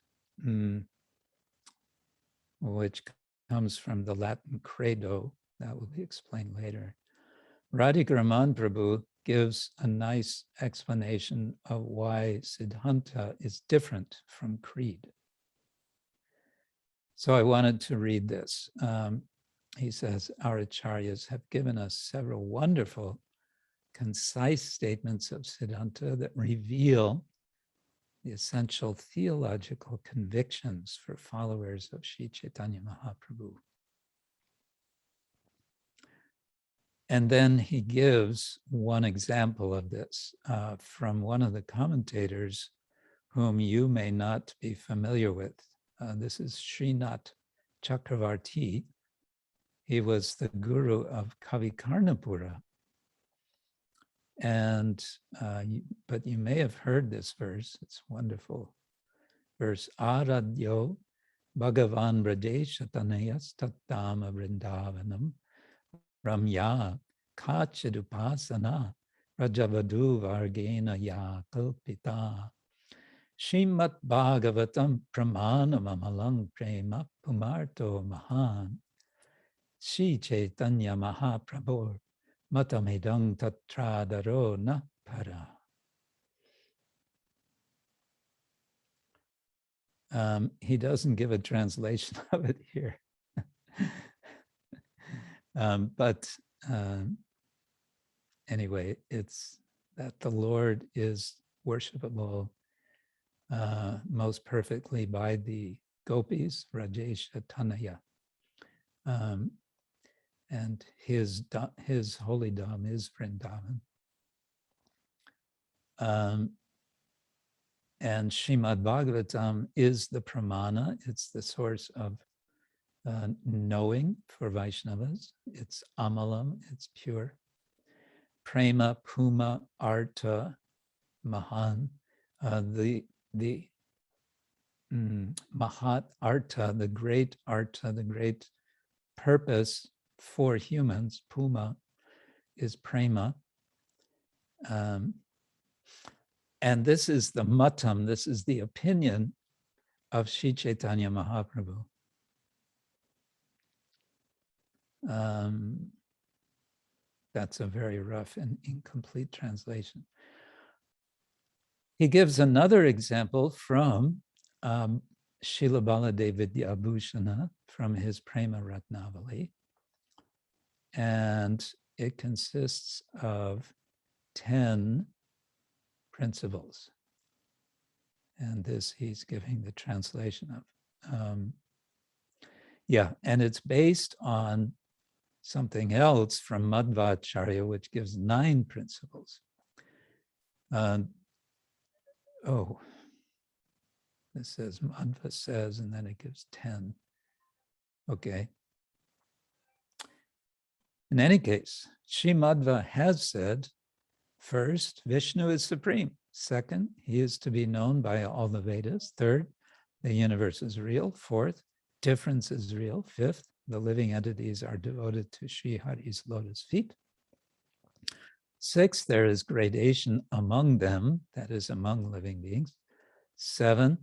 which comes from the Latin credo, that will be explained later. Radhika Raman Prabhu gives a nice explanation of why Siddhanta is different from creed. So I wanted to read this. He says, our acharyas have given us several wonderful, concise statements of Siddhanta that reveal the essential theological convictions for followers of Sri Chaitanya Mahaprabhu. And then he gives one example of this from one of the commentators whom you may not be familiar with. This is Srinath Chakravarti. He was the guru of Kavi Karnapura. And, but you may have heard this verse, it's wonderful. Verse, Aradyo Bhagavan Radesha Tanayas Tattama Vrindavanam Ramya Kachidupasana Rajavadu Vargena Ya Kalpita Srimat Bhagavatam Pramanam Amalang Prema Pumarto Mahan Sri Chaitanya Mahaprabhu Matamedang Tatradaro Na Para. He doesn't give a translation of it here. But anyway, it's that the Lord is worshipable most perfectly by the gopis, Rajesha Tanaya. And his holy dham is Vrindavan. And Srimad Bhagavatam is the pramana. It's the source of knowing for Vaishnavas. It's amalam, it's pure. Prema, Puma, Artha, Mahan. The Mahat Artha, the great Artha, the great purpose for humans, Puma, is Prema. And this is the matam, this is the opinion of Sri Chaitanya Mahaprabhu. That's a very rough and incomplete translation. He gives another example from Srila Baladev Vidyabhushana from his Prema Ratnavali. And it consists of 10 principles. And this he's giving the translation of. And it's based on something else from Madhvacharya, which gives 9 principles. This says, Madhva says, and then it gives 10. Okay. In any case, Sri Madhva has said, first, Vishnu is supreme. Second, he is to be known by all the Vedas. Third, the universe is real. Fourth, difference is real. Fifth, the living entities are devoted to Sri Hari's lotus feet. Sixth, there is gradation among them, that is, among living beings. 7,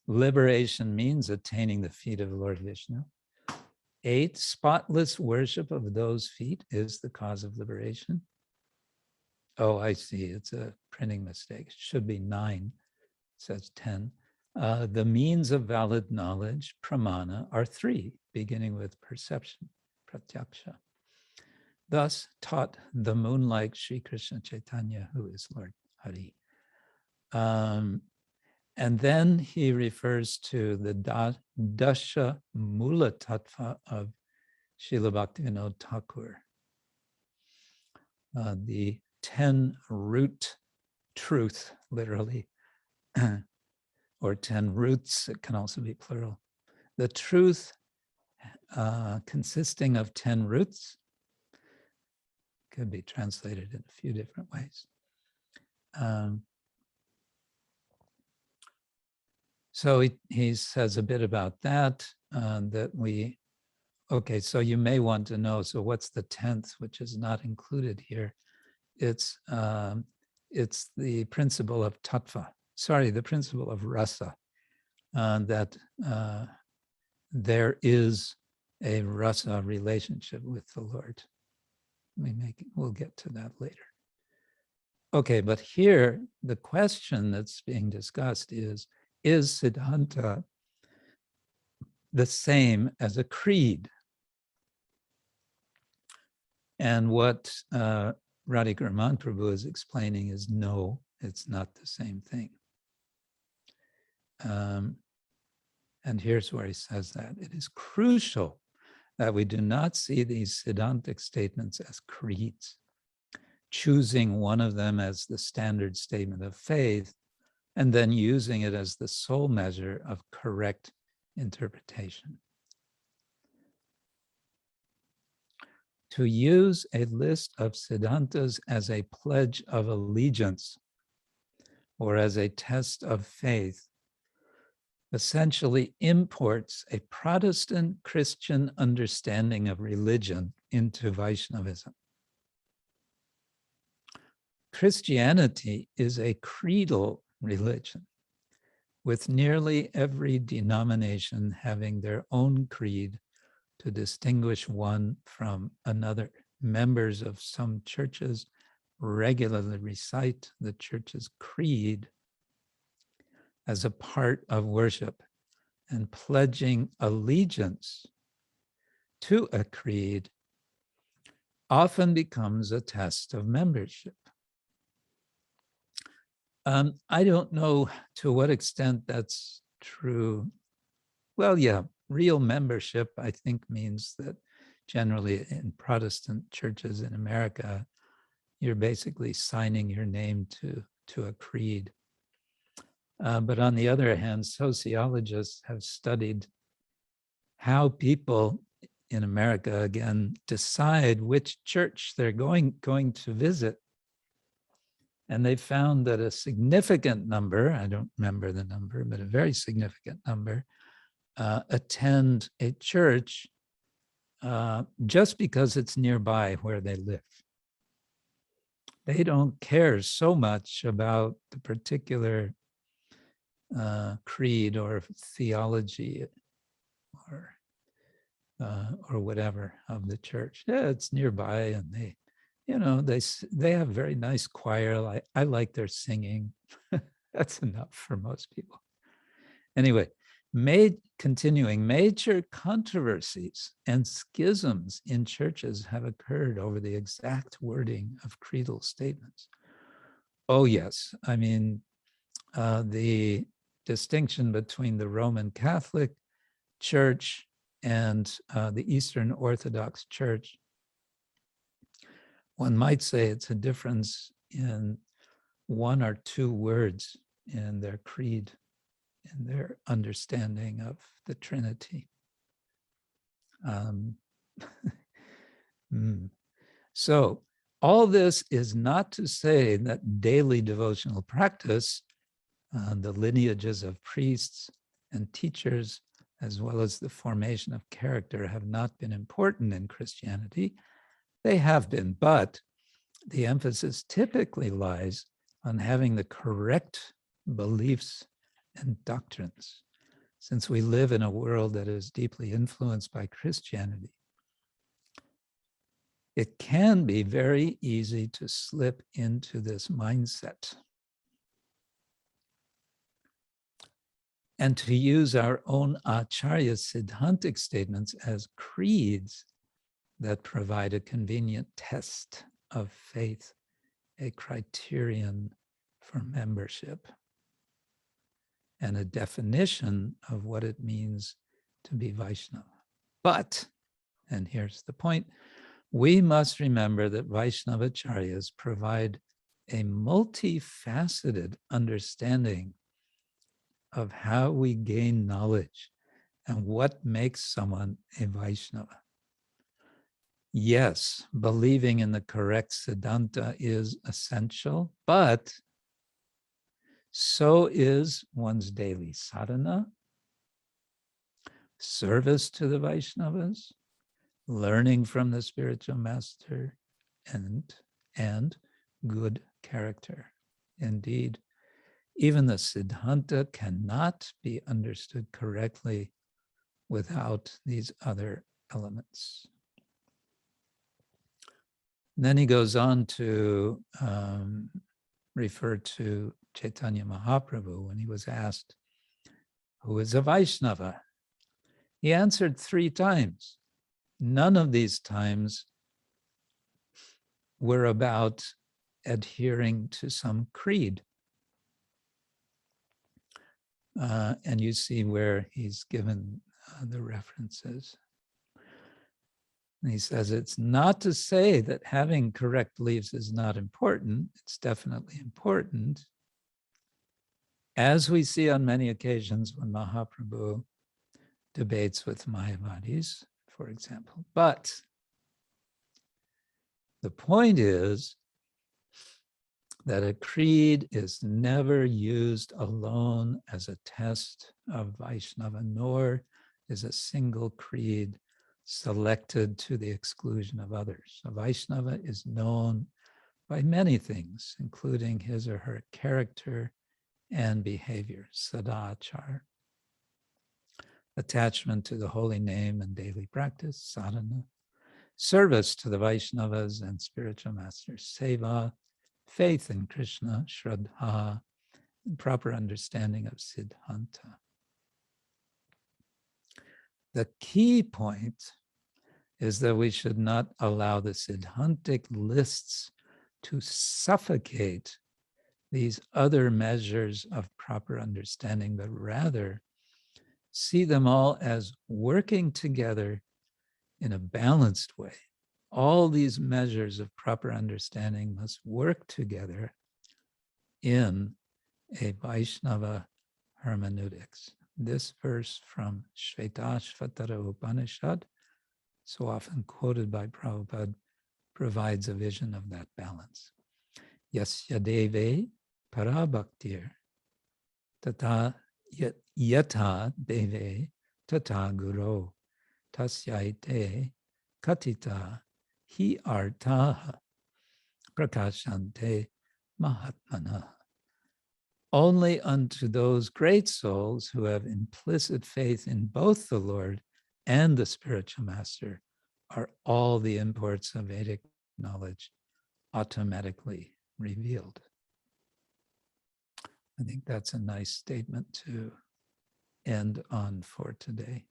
liberation means attaining the feet of Lord Vishnu. 8, spotless worship of those feet is the cause of liberation. Oh, I see, it's a printing mistake. It should be 9, it says 10. The means of valid knowledge, pramana, are 3, beginning with perception, pratyaksha. Thus taught the moon-like Sri Krishna Chaitanya, who is Lord Hari. And then he refers to the dasha mula tattva of Srila Bhaktivinoda Thakur. The 10 root truth, literally, or 10 roots, it can also be plural. The truth consisting of 10 roots could be translated in a few different ways. So he says a bit about that, okay, so you may want to know, so what's the 10th, which is not included here? It's the principle of tattva, the principle of rasa, that there is a rasa relationship with the Lord. We'll get to that later. Okay, but here the question that's being discussed is Siddhanta the same as a creed? And what Radha-krsne Prabhu is explaining is no, it's not the same thing. and here's where he says that it is crucial that we do not see these Siddhantic statements as creeds, choosing one of them as the standard statement of faith, and then using it as the sole measure of correct interpretation. To use a list of Siddhantas as a pledge of allegiance or as a test of faith essentially imports a Protestant Christian understanding of religion into Vaishnavism. Christianity is a creedal religion, with nearly every denomination having their own creed to distinguish one from another. Members of some churches regularly recite the church's creed as a part of worship, and pledging allegiance to a creed often becomes a test of membership. I don't know to what extent that's true. Well, yeah, real membership, I think, means that generally in Protestant churches in America, you're basically signing your name to a creed. But on the other hand, sociologists have studied how people in America, again, decide which church they're going to visit. And they found that a significant number, I don't remember the number, but a very significant number, attend a church just because it's nearby where they live. They don't care so much about the particular creed or theology or whatever of the church. Yeah, it's nearby, and they have very nice choir. I like their singing. That's enough for most people. Anyway, continuing, major controversies and schisms in churches have occurred over the exact wording of creedal statements. Oh yes, I mean, the distinction between the Roman Catholic Church and the Eastern Orthodox Church, one might say it's a difference in one or two words in their creed, in their understanding of the Trinity. So all this is not to say that daily devotional practice, the lineages of priests and teachers, as well as the formation of character, have not been important in Christianity. They have been, but the emphasis typically lies on having the correct beliefs and doctrines, since we live in a world that is deeply influenced by Christianity. It can be very easy to slip into this mindset and to use our own Acharya Siddhantic statements as creeds that provide a convenient test of faith, a criterion for membership, and a definition of what it means to be Vaishnava. But, and here's the point, we must remember that Vaishnavacharyas provide a multifaceted understanding of how we gain knowledge and what makes someone a Vaishnava. Yes, believing in the correct Siddhanta is essential, but so is one's daily sadhana, service to the Vaishnavas, learning from the spiritual master, and good character. Indeed, even the Siddhanta cannot be understood correctly without these other elements. And then he goes on to refer to Chaitanya Mahaprabhu when he was asked, who is a Vaishnava? He answered 3 times. None of these times were about adhering to some creed. And you see where he's given the references. And he says, it's not to say that having correct beliefs is not important. It's definitely important. As we see on many occasions when Mahaprabhu debates with Mayavadis, for example. But the point is that a creed is never used alone as a test of Vaishnava, nor is a single creed selected to the exclusion of others. A Vaishnava is known by many things, including his or her character and behavior, sadachar, attachment to the holy name and daily practice, sadhana, service to the Vaishnavas and spiritual masters, seva, faith in Krishna, shraddha, and proper understanding of siddhanta. The key point is that we should not allow the siddhantic lists to suffocate these other measures of proper understanding, but rather see them all as working together in a balanced way. All these measures of proper understanding must work together in a Vaishnava hermeneutics. This verse from Shvetashvatara Upanishad, so often quoted by Prabhupada, provides a vision of that balance. Yasya deve parabhaktir tata yata deve tata guru tasyaite katita hi artaha prakashante mahatmana. Only unto those great souls who have implicit faith in both the Lord and the spiritual master are all the imports of Vedic knowledge automatically revealed. I think that's a nice statement to end on for today.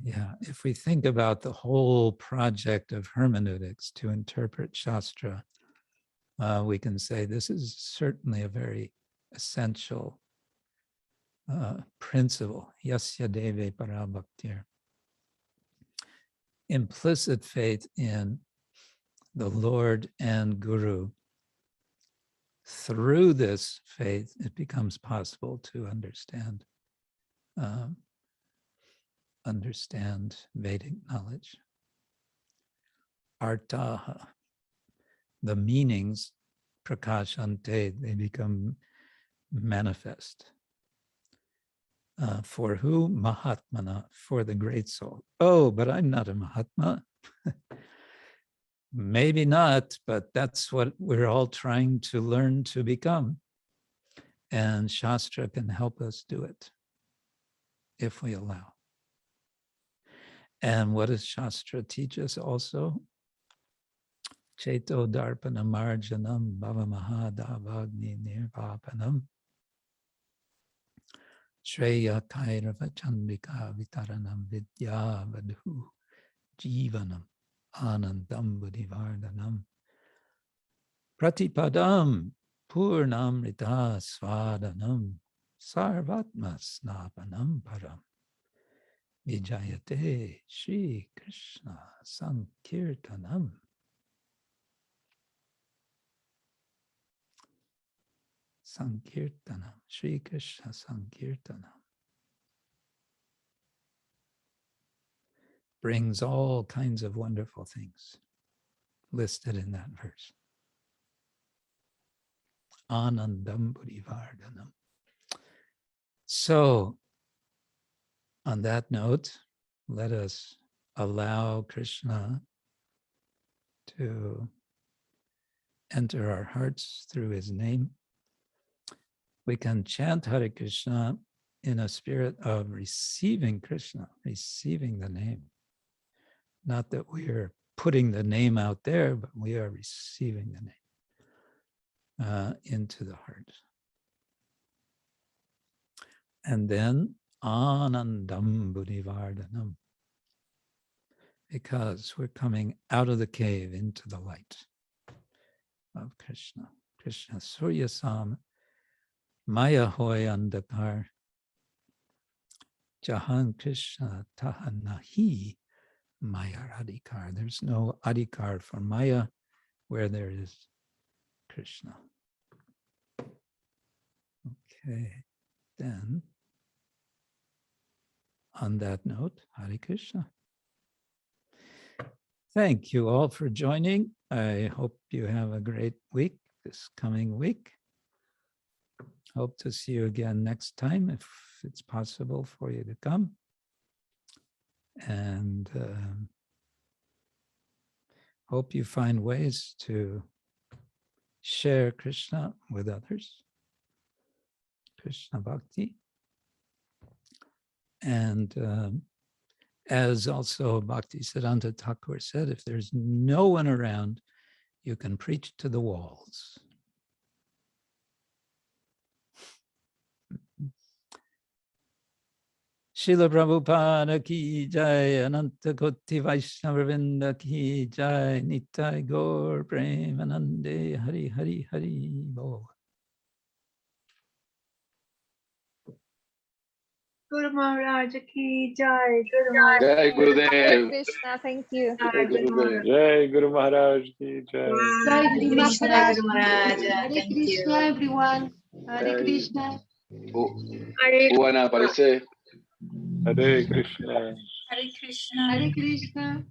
Yeah, if we think about the whole project of hermeneutics to interpret Shastra, we can say this is certainly a very essential principle. Yasya deve parabhaktir. Implicit faith in the Lord and Guru. Through this faith, it becomes possible to understand Vedic knowledge. Artaha, the meanings, prakashante, they become manifest. For who? Mahatmana, for the great soul. Oh, but I'm not a Mahatma. Maybe not, but that's what we're all trying to learn to become. And Shastra can help us do it if we allow. And what does Shastra teach us also? Cheto darpana marjanam bhavamaha davagni nirvapanam Shreya kairava chandika vitaranam vidya vadhu jivanam anandam buddhivardhanam pratipadam purnamrita svadanam sarvatma snapanam param vijayate Shri Krishna Sankirtanam. Sankirtanam, Shri Krishna Sankirtanam. Brings all kinds of wonderful things listed in that verse. Anandam buddhivardhanam. So, on that note, let us allow Krishna to enter our hearts through his name. We can chant Hare Krishna in a spirit of receiving Krishna, receiving the name. Not that we are putting the name out there, but we are receiving the name into the heart. And then Anandam Buddhivardhanam, because we're coming out of the cave into the light of Krishna. Krishna Suryasam Maya hoy andakar. Jahan Krishna taha nahi Maya adhikar. There's no adhikar for Maya where there is Krishna. Okay, then on that note, Hare Krishna. Thank you all for joining. I hope you have a great week this coming week. Hope to see you again next time if it's possible for you to come. And hope you find ways to share Krishna with others, Krishna-bhakti. And as also Bhaktisiddhanta Thakura said, if there's no one around, you can preach to the walls. Srila Prabhupada ki jai, Ananta Koti Vaishnava Vrinda ki jai, Nitai Gaur Premanande Hari Hari Hari Bo. Guru Maharaj ki jai, Guru Maharaj. Jai Gurudev. Hare Krishna, thank you. Jai Gurudev. Jai Guru Maharaj ki jai. Jai Guru Krishna, Maharaj. Guru Maharaj. Hare Thank Krishna, you. everyone. Hare Jai. Krishna. Hare Juana, aparece. Hare Krishna. Hare Krishna. Hare Krishna.